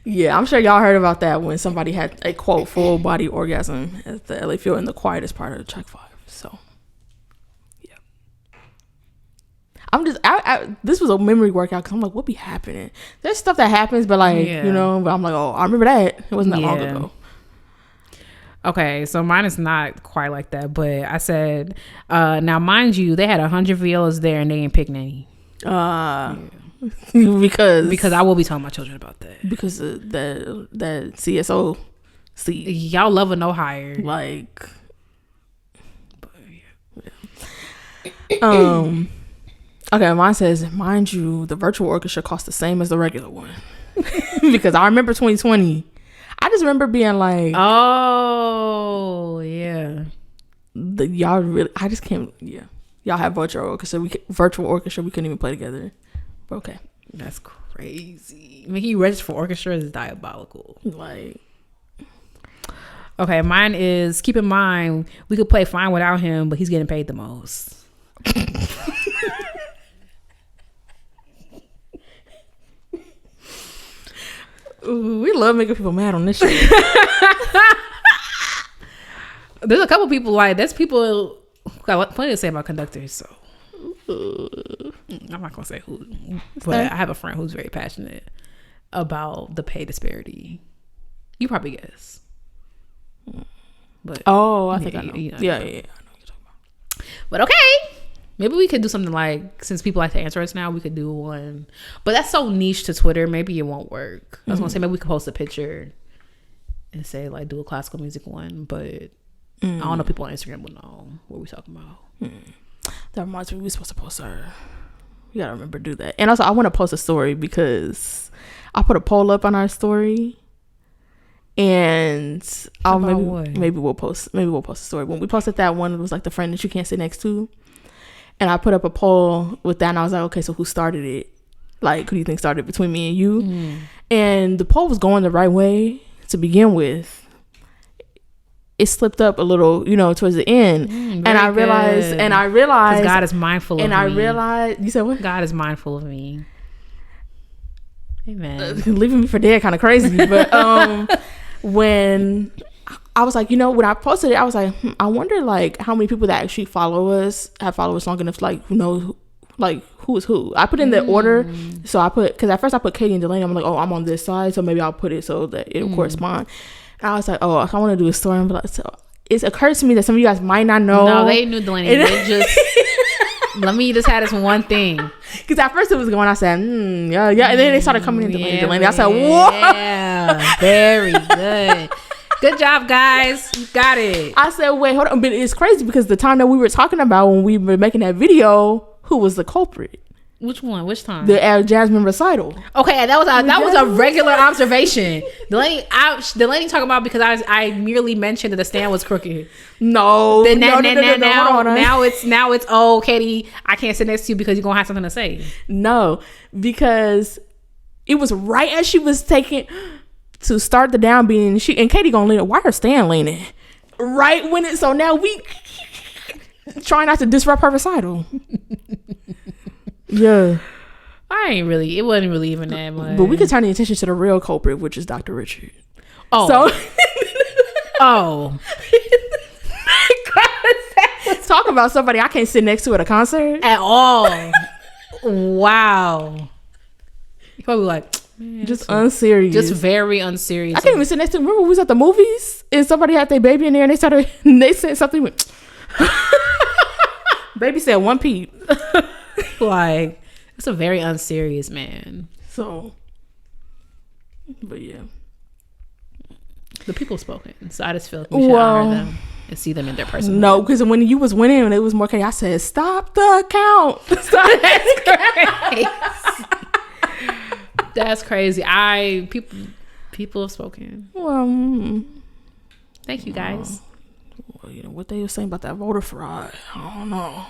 Yeah, I'm sure y'all heard about that when somebody had a quote full body orgasm at the LA Field in the quietest part of track 5. So yeah, I'm just this was a memory workout because I'm like, what be happening? There's stuff that happens, but like, you know, but I'm like, oh, I remember that. It wasn't that long ago. Okay, so mine is not quite like that, but I said, now mind you, they had 100 violas there and they ain't picked any. Because I will be telling my children about that. Because of that CSO seat. Y'all love a no hire. Like, but yeah. Okay, mine says, mind you, the virtual orchestra costs the same as the regular one. Because I remember 2020. I just remember being like, oh yeah, y'all really, I just can't. Yeah, y'all have virtual orchestra. We couldn't even play together. But okay, that's crazy. Making you register for orchestra is diabolical. Like, okay, mine is, keep in mind we could play fine without him, but he's getting paid the most. Ooh, we love making people mad on this shit. There's a couple people like, there's people who got plenty to say about conductors, so I'm not gonna say who, but I have a friend who's very passionate about the pay disparity. You probably guess, but I think I know. Yeah, I know what you're talking about. But okay, maybe we could do something like, since people like to answer us now, we could do one, but that's so niche to Twitter, maybe it won't work. I was gonna say maybe we could post a picture and say like, do a classical music one, but I don't know, people on Instagram will know what we're talking about. That reminds me, we're supposed to post our. We gotta remember to do that. And also, I want to post a story because I put a poll up on our story, and maybe we'll post a story. When we posted that one, it was like the friend that you can't sit next to, and I put up a poll with that, and I was like, okay, so who started it? Like, who do you think started between me and you? And the poll was going the right way to begin with. It slipped up a little, towards the end, and I realized, God is mindful of me. And I realized, you said what? God is mindful of me. Amen. Leaving me for dead, kind of crazy. But when I was like, when I posted it, I was like, I wonder like how many people that actually have followed us long enough, like who know, like who is who. I put in the order, so because at first I put Katie and Dalanie. I'm like, oh, I'm on this side, so maybe I'll put it so that it'll correspond. I was like, oh, I want to do a story. But so it occurred to me that some of you guys might not know. No, they knew Dalanie. They just let me just have this one thing. Because at first it was going, I said, yeah. And then they started coming in Dalanie. I said, whoa. Yeah, very good. Good job, guys. You got it. I said, wait, hold on. But it's crazy because the time that we were talking about when we were making that video, who was the culprit? Which one? Which time? The Jasmine recital. Okay, that was a regular observation. Dalanie talking about because I merely mentioned that the stand was crooked. No. Now it's oh, Katie, I can't sit next to you because you're gonna have something to say. No, because it was right as she was taking to start the downbeat, and Katie gonna lean. Why her stand leaning? Right when it. So now we try not to disrupt her recital. Yeah. It wasn't really even that much. But we could turn the attention to the real culprit, which is Dr. Richard. Oh. So talk about somebody I can't sit next to at a concert. At all. Wow. You probably like, man, just unserious. Just very unserious. I can't even sit next to him. Remember we was at the movies and somebody had their baby in there and they said something with baby said one peep. Like, it's a very unserious man. So, but yeah, the people spoken. So I just feel like we should honor them and see them in their person. No, because when you was winning and it was more Katie, I said, "Stop the count." Stop. That's crazy. People have spoken. Well, thank you guys. Well, what they were saying about that voter fraud. I don't know.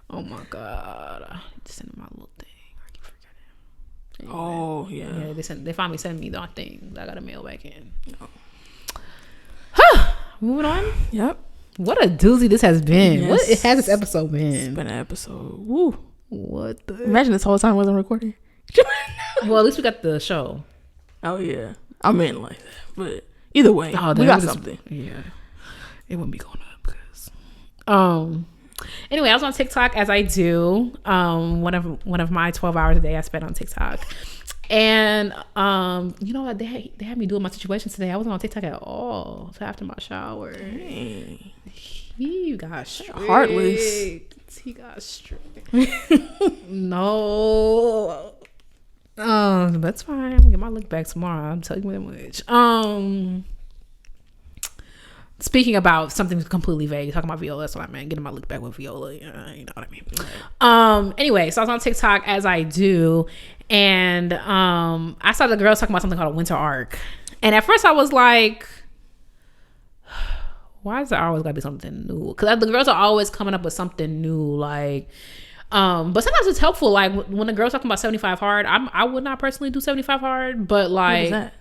Oh my god! I just sent my little thing. I keep forgetting. Anyway, oh yeah. They finally sent me the thing. I got a mail back in. Oh. Moving on. Yep. What a doozy this has been. Yes. What has this episode been? It's been an episode. Woo. What the? Imagine this whole time I wasn't recording. Well, at least we got the show. Oh yeah. I meant like that, but either way, we got something. Yeah. It wouldn't be going up because anyway, I was on TikTok as I do. One of my 12 hours a day I spent on TikTok. And you know what, they had me doing my situation today. I wasn't on TikTok at all. So after my shower. Dang. He got strict. Heartless. He got strict. No. That's fine. I'm gonna get my look back tomorrow. I'm telling you that much. Speaking about something completely vague, talking about Viola, that's what I meant. Getting my look back with Viola, you know what I mean. Anyway, so I was on TikTok as I do, and I saw the girls talking about something called a winter arc, and at first I was like, why is there always gotta be something new? Because the girls are always coming up with something new, like. But sometimes it's helpful, like when the girls talking about 75 hard. I would not personally do 75 hard, but like. What is that?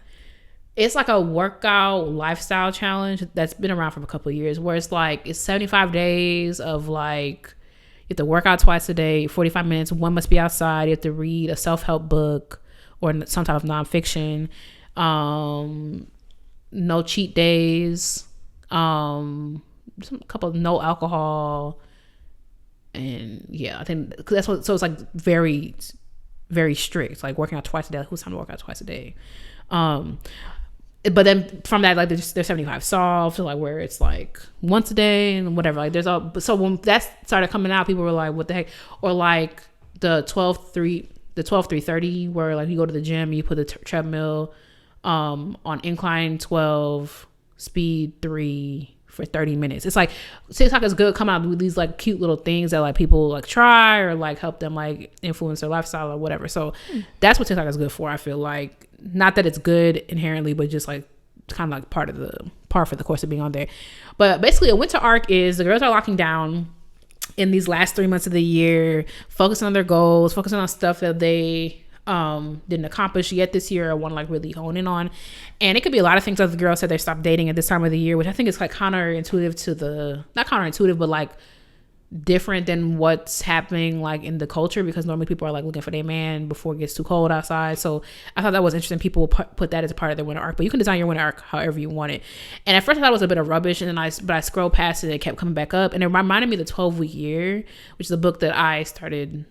It's like a workout lifestyle challenge that's been around for a couple of years, where it's like it's 75 days of like you have to work out twice a day, 45 minutes. One must be outside. You have to read a self-help book or some type of nonfiction. No cheat days. Some couple of no alcohol, and yeah, I think that's what. So it's like very, very strict. Like working out twice a day. Like, who's time to work out twice a day? But then from that, like there's 75 soft, like where it's like once a day and whatever. Like there's all. So when that started coming out, people were like, "What the heck?" Or like the 12-3-30, where like you go to the gym, you put the treadmill on incline 12, speed 3, for 30 minutes. It's like TikTok is good coming out with these like cute little things that like people like try or like help them like influence their lifestyle or whatever. So that's what TikTok is good for. I feel like, not that it's good inherently, but just like kind of like part for the course of being on there. But basically a winter arc is the girls are locking down in these last 3 months of the year, focusing on their goals, focusing on stuff that they didn't accomplish yet this year or want to like really hone in on. And it could be a lot of things that the girls said they stopped dating at this time of the year, which I think is like counterintuitive to not counterintuitive, but like different than what's happening like in the culture, because normally people are like looking for their man before it gets too cold outside. So I thought that was interesting. People will put that as a part of their winter arc, but you can design your winter arc however you want it. And at first I thought it was a bit of rubbish, and then I scrolled past it and it kept coming back up, and it reminded me of the 12-week year, which is a book that I started.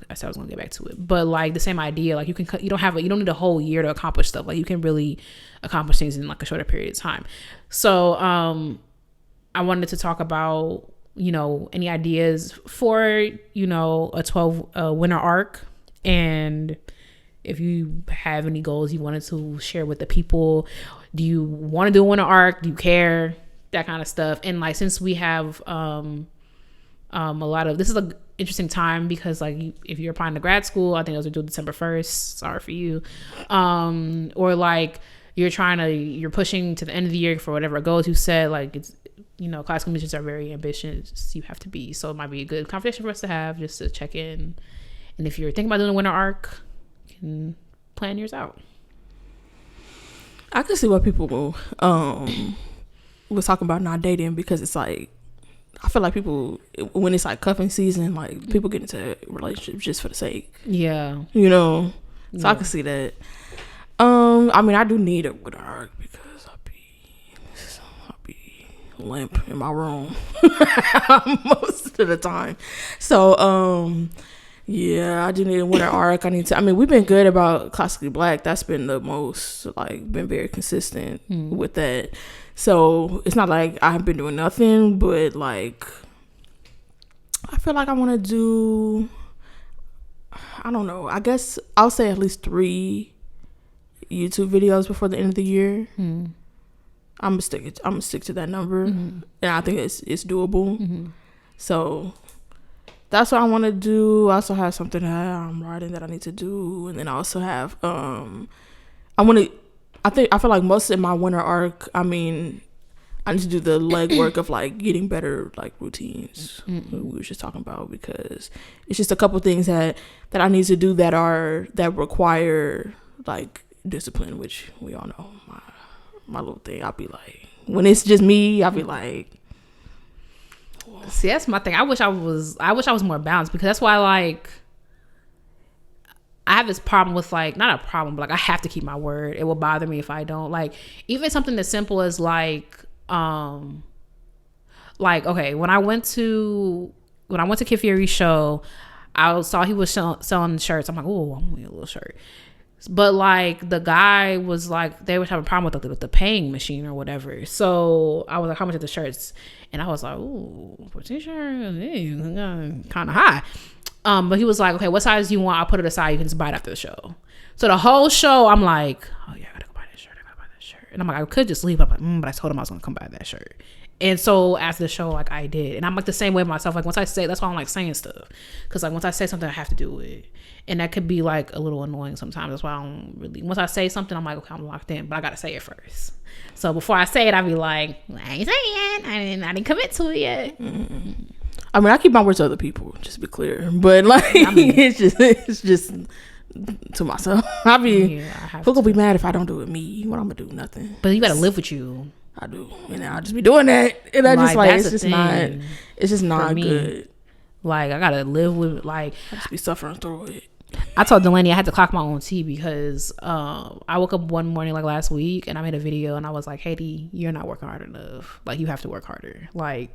I said I was gonna get back to it, but like the same idea, like you don't need a whole year to accomplish stuff. Like you can really accomplish things in like a shorter period of time. So I wanted to talk about, you know, any ideas for, you know, a 12 winter arc, and if you have any goals you wanted to share with the people. Do you want to do a winter arc? Do you care? That kind of stuff. And like, since we have a lot of, this is an interesting time because like if you're applying to grad school, I think those are due December 1st. Sorry for you. Or like you're pushing to the end of the year for whatever goals you set. Like it's, you know, classical musicians are very ambitious. You have to be. So it might be a good conversation for us to have just to check in. And if you're thinking about doing a winter arc, you can plan yours out. I can see why people was talking about not dating, because it's like, I feel like people, when it's like cuffing season, like people get into relationships just for the sake. Yeah. You know? So yeah. I can see that. I mean, I do need a winter arc because I'll be limp in my room most of the time. So, yeah, I do need a winter arc. I mean, we've been good about Classically Black. That's been the most, like, been very consistent with that. So it's not like I have been doing nothing, but like I feel like I want to do, I don't know, I guess I'll say at least 3 YouTube videos before the end of the year. I'm gonna stick to that number, and I think it's doable. So that's what I want to do. I also have something that I'm writing that I need to do, and then I also have I feel like most of my winter arc, I mean, I need to do the legwork of like getting better like routines. We were just talking about, because it's just a couple things that I need to do that require like discipline, which we all know my little thing. I'll be like, when it's just me, I'll be like, see, that's my thing. I wish I was more balanced, because that's why like I have this problem with like, not a problem, but like I have to keep my word. It will bother me if I don't. Like even something as simple as like okay, when I went to Kid Fury's show, I saw he was selling shirts. I'm like, oh, I'm gonna get a little shirt. But like the guy was like, they were having a problem with the paying machine or whatever. So I was like, how much are the shirts? And I was like, ooh, for t-shirt, kind of high. But he was like, okay, what size do you want? I'll put it aside. You can just buy it after the show. So the whole show, I'm like, oh yeah, I gotta go buy that shirt. And I'm like, I could just leave. I'm like, but I told him I was gonna come buy that shirt. And so after the show, like I did. And I'm like the same way with myself. Like once I say, that's why I'm like saying stuff. Cause like once I say something, I have to do it. And that could be like a little annoying sometimes. That's why I don't really, once I say something, I'm like, okay, I'm locked in, but I gotta say it first. So before I say it, I'll be like, I ain't saying it. I didn't commit to it yet. I mean, I keep my words to other people, just to be clear. But like, I mean, it's just to myself. Who gonna be mad if I don't do it? Me. What I'm gonna do? Nothing. But you gotta live with you. I do, and I'll just be doing that, and I just like it's just not good. Like I gotta live with, like I just be suffering through it. I told Dalanie I had to clock my own tea because I woke up one morning like last week and I made a video and I was like, Katie, you're not working hard enough. Like you have to work harder. Like,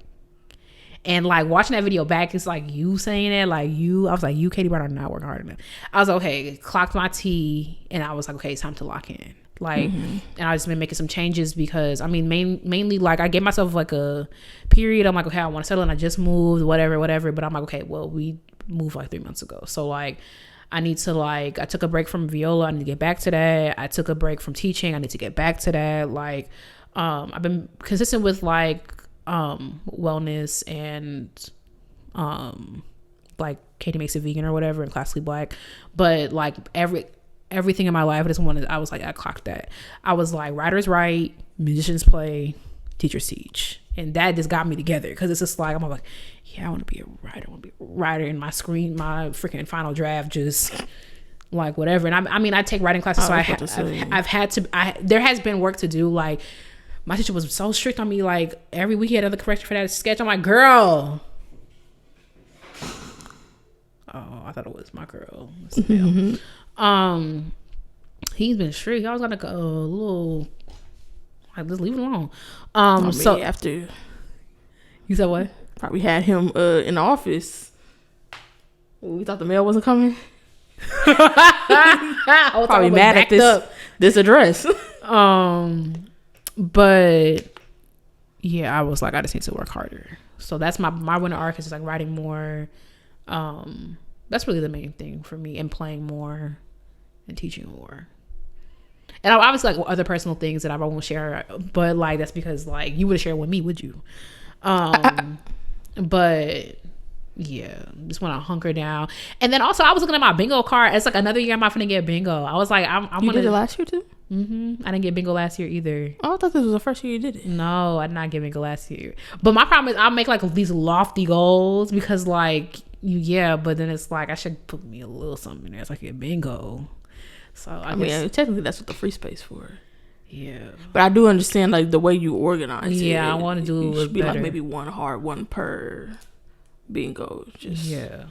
and like watching that video back, it's like you saying it, like I was like, you, Katie Brown, are not working hard enough. I was like, okay, clocked my tea, and I was like, okay, it's time to lock in. Like, and I just been making some changes because I mean, mainly like I gave myself like a period. I'm like, okay, I want to settle, and I just moved, whatever. But I'm like, okay, well, we moved like 3 months ago, so like I need to like, I took a break from viola, I need to get back to that. I took a break from teaching, I need to get back to that. Like I've been consistent with like wellness and like Katie makes it vegan or whatever and classically black, but like everything in my life I was like, I clocked that. I was like, writers write, musicians play, teachers teach, and that just got me together because it's just like I'm like, yeah, I want to be a writer, and my freaking final draft just like whatever. And I mean I take writing classes, so there has been work to do. Like my teacher was so strict on me, like every week he had another correction for that sketch. I'm like, girl. Oh, I thought it was my girl. He's been strict. I was gonna go a little like, just leave it alone. So after you said what? Probably had him in the office. We thought the mail wasn't coming. I was probably mad at this address. But yeah, I was like, I just need to work harder. So that's my winter arc is like writing more. That's really the main thing for me, and playing more and teaching more. And obviously like other personal things that I won't share, but like that's because like you would share with me, would you? But yeah, just want to hunker down. And then also I was looking at my bingo card. It's like another year I'm not gonna get bingo. I was like, you did it last year too? Mm-hmm. I didn't get bingo last year either. Oh, I thought this was the first year you did it. No, I did not get bingo last year. But my problem is I'll make like these lofty goals because like but then it's like I should put me a little something in there. It's like a bingo. So I mean, technically that's what the free space for. Yeah, but I do understand like the way you organize it. Yeah, I want to do it. Should be better. Like maybe one per bingo. Just and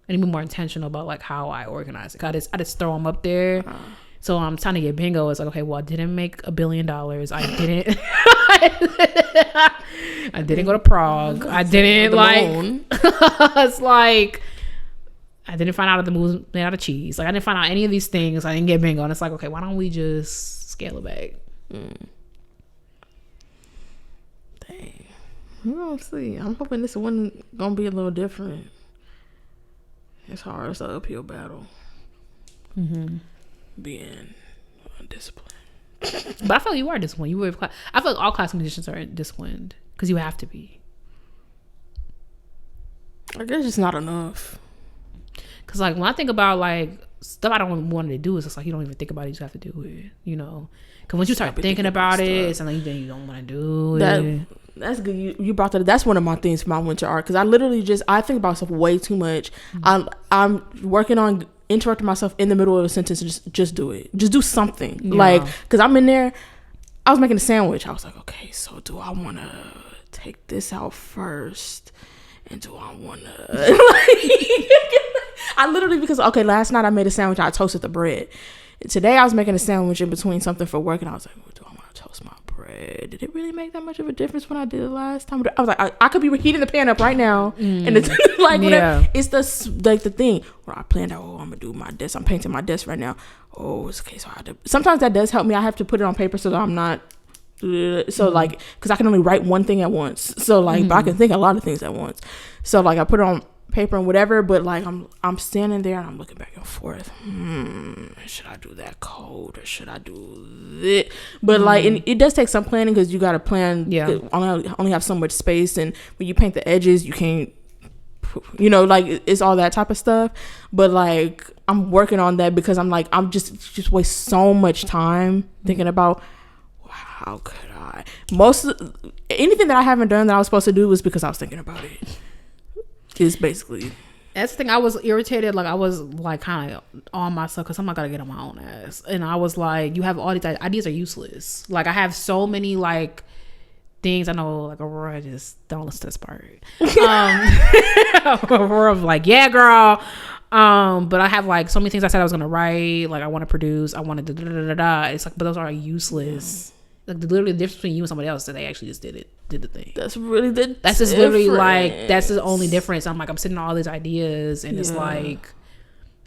be more intentional about like how I organize it. I just throw them up there. So I'm trying to get bingo. It's like, okay, well, I didn't make $1 billion. I didn't. I didn't go to Prague. I didn't like. It's like I didn't find out that the movie was made out of cheese. Like I didn't find out any of these things. I didn't get bingo. And it's like, okay, why don't we just scale it back? Dang. We'll see. I'm hoping this one gonna be a little different. It's hard. It's an uphill battle. Being disciplined. But I feel like you are disciplined. I feel like all classical musicians are disciplined because you have to be. I guess it's not enough. Because like when I think about like stuff I don't want to do, it's just like you don't even think about it, you just have to do it, you know. Because once you start thinking about it, it's something you don't want to do it. That's good. You brought that. That's one of my things for my winter art because I think about stuff way too much. I'm working on interrupting myself in the middle of a sentence and just do it. Just do something. Yeah. Like, because I'm in there, I was making a sandwich. I was like, okay, so do I want to take this out first? And do I want to... I literally, because, okay, last night I made a sandwich. I toasted the bread. Today I was making a sandwich in between something for work. And I was like, well, do I want to toast my bread? Did it really make that much of a difference when I did it last time? I was like, I could be heating the pan up right now. And it's like, whatever. It's the thing where I planned out, I'm going to do my desk. I'm painting my desk right now. Oh, it's okay. So I had to, sometimes that does help me. I have to put it on paper so that I'm not, like, because I can only write one thing at once. So like, but I can think a lot of things at once. So like, I put it on paper and whatever, but like I'm standing there and I'm looking back and forth. Should I do that code or should I do this? But like, and it does take some planning because you got to plan. Yeah, only have so much space, and when you paint the edges, you can't. Like it's all that type of stuff. But like I'm working on that because I'm like I'm just waste so much time thinking about how could I. Anything that I haven't done that I was supposed to do was because I was thinking about it. Is basically that's the thing. I was irritated, like I was like kind of on myself because I'm not gonna get on my own ass, and I was like, you have all these ideas are useless. Like I have so many like things. I know like Aurora, just don't listen to this part. Aurora was like, yeah girl, but I have like so many things I said I was gonna write, like I want to produce, I want to it's like, but those are useless. Like literally the difference between you and somebody else that they actually just did the thing. That's really that's just literally like that's the only difference. I'm like I'm sitting on all these ideas and it's like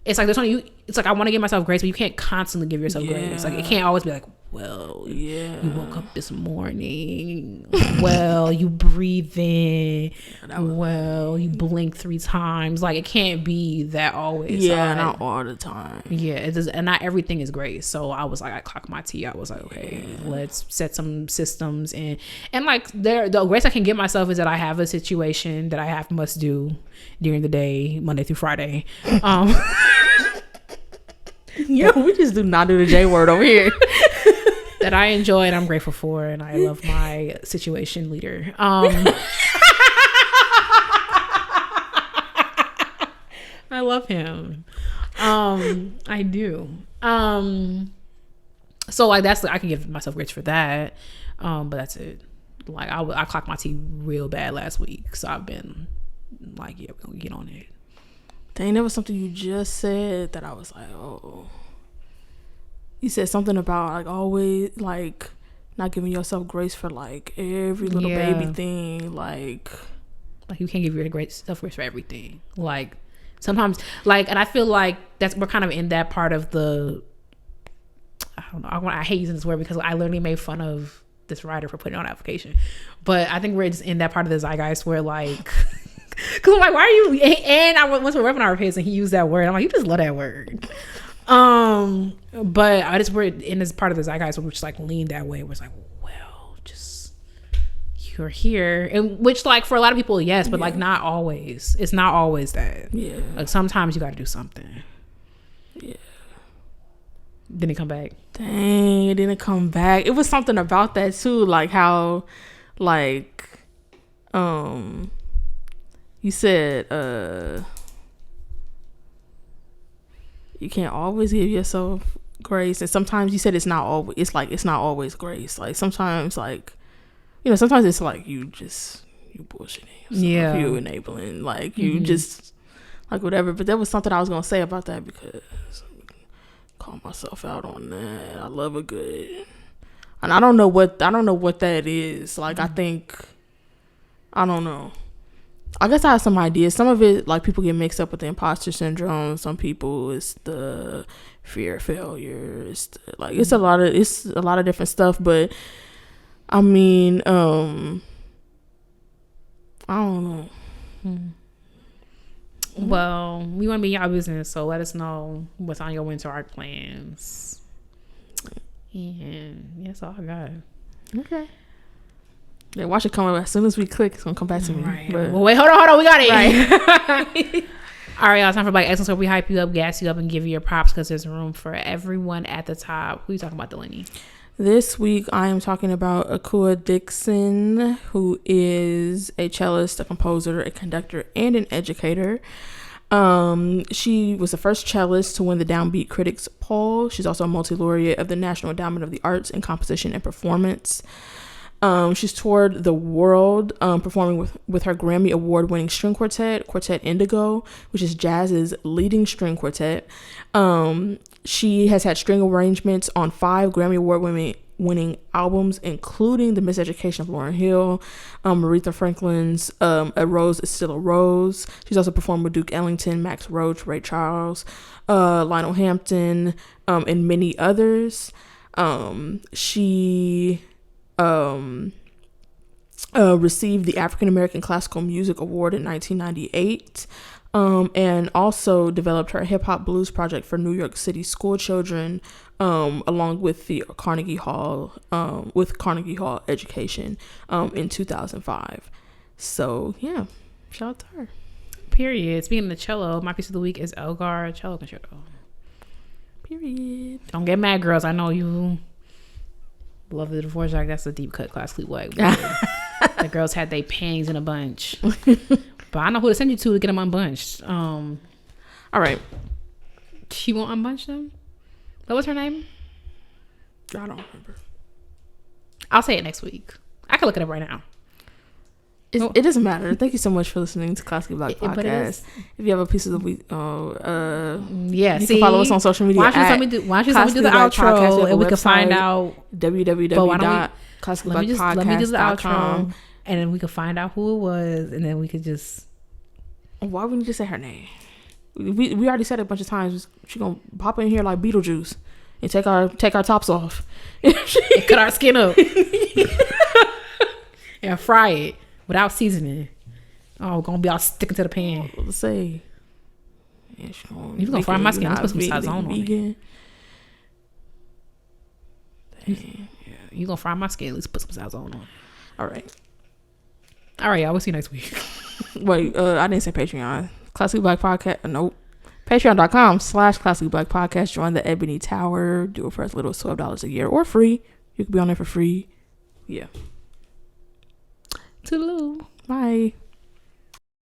there's only it's like I want to give myself grace, but you can't constantly give yourself grace. Like it can't always be like, well, you woke up this morning, well, you breathe in, well, you blink 3 times. Like it can't be that always. Not all the time. It does, and not everything is grace. So I was like, I clocked my tea. I was like, okay, let's set some systems and like the grace I can give myself is that I have a situation that I must do during the day, Monday through Friday. We just do not do the J word over here. That I enjoy and I'm grateful for, and I love my situation leader. I love him. I do. So like I can give myself grace for that. But that's it. Like I clocked my tea real bad last week, so I've been like, we're gonna get on it. Dang, there was something you just said that I was like, oh. You said something about like always like not giving yourself grace for like every little baby thing, like you can't give yourself grace for everything. Like sometimes, like, and I feel like we're kind of in that part of the. I don't know. I hate using this word because I literally made fun of this writer for putting it on application, but I think we're just in that part of the zeitgeist where like. Cause I'm like, why are you? And I went to a webinar of his, and he used that word. I'm like, you just love that word. But we're in this part of the zeitgeist where we're just like lean that way. We're like, well, just you're here, and which like for a lot of people, yes, but like not always. It's not always that. Yeah. Like sometimes you got to do something. Yeah. Didn't it come back? Dang, it didn't come back. It was something about that too, like how, like, you said you can't always give yourself grace, and sometimes you said it's not always grace. Like sometimes, like, sometimes it's like you bullshitting yourself, you enabling, like you just like whatever. But there was something I was gonna say about that because call myself out on that. I love a good, and I don't know what that is. Like I think I don't know. I guess I have some ideas. Some of it, like, people get mixed up with the imposter syndrome. Some people, it's the fear of failure. It's a lot of different stuff. But I mean, I don't know. Well, we want to be in your business, so let us know what's on your winter art plans. And that's all I got. Okay. Yeah, watch it come up as soon as we click. It's gonna come back to me. Right. Well, wait, hold on, we got it. Right. All right, y'all. Time for Black Excellence, where we hype you up, gas you up, and give you your props because there's room for everyone at the top. Who are you talking about, Dalanie? This week, I am talking about Akua Dixon, who is a cellist, a composer, a conductor, and an educator. She was the first cellist to win the Downbeat Critics Poll. She's also a multi-laureate of the National Endowment of the Arts in Composition and Performance. She's toured the world performing with her Grammy Award-winning string quartet, Quartet Indigo, which is jazz's leading string quartet. She has had string arrangements on 5 Grammy Award-winning albums, including The Miseducation of Lauryn Hill, Aretha Franklin's A Rose is Still a Rose. She's also performed with Duke Ellington, Max Roach, Ray Charles, Lionel Hampton, and many others. She received the African American Classical Music Award in 1998, and also developed her hip hop blues project for New York City school children, along with the Carnegie Hall Education, in 2005. So yeah, shout out to her. Period. Speaking of the cello, my piece of the week is Elgar Cello Concerto. Period. Don't get mad, girls. I know you love the divorce act. That's a deep cut classically white. The girls had their pangs in a bunch. But I know who to send you to get them unbunched. All right. She won't unbunch them? What was her name? I don't remember. I'll say it next week. I can look it up right now. It doesn't matter. Thank you so much for listening to Classically Black Podcast. If you have a piece of the week, you can follow us on social media. Why don't you let me do the outro and we can find out www.classicallyblackpodcast.com. Let me do the outro and then we can find out who it was, and then we could just. Why wouldn't you just say her name? We already said it a bunch of times. She gonna pop in here like Beetlejuice and take our tops off and cut our skin up and fry it without seasoning. Oh, gonna be all sticking to the pan. Let's say, yeah, you gonna fry my skin? Let's put some size on it. You gonna fry my skin? Let's put some size on it. All right, y'all. We'll see you next week. Wait, I didn't say Patreon. Classic Black Podcast. Nope. Patreon.com/Classic Black Podcast. Join the Ebony Tower. Do it for as little as $12 a year or free. You can be on there for free. Yeah. Toodaloo. Bye.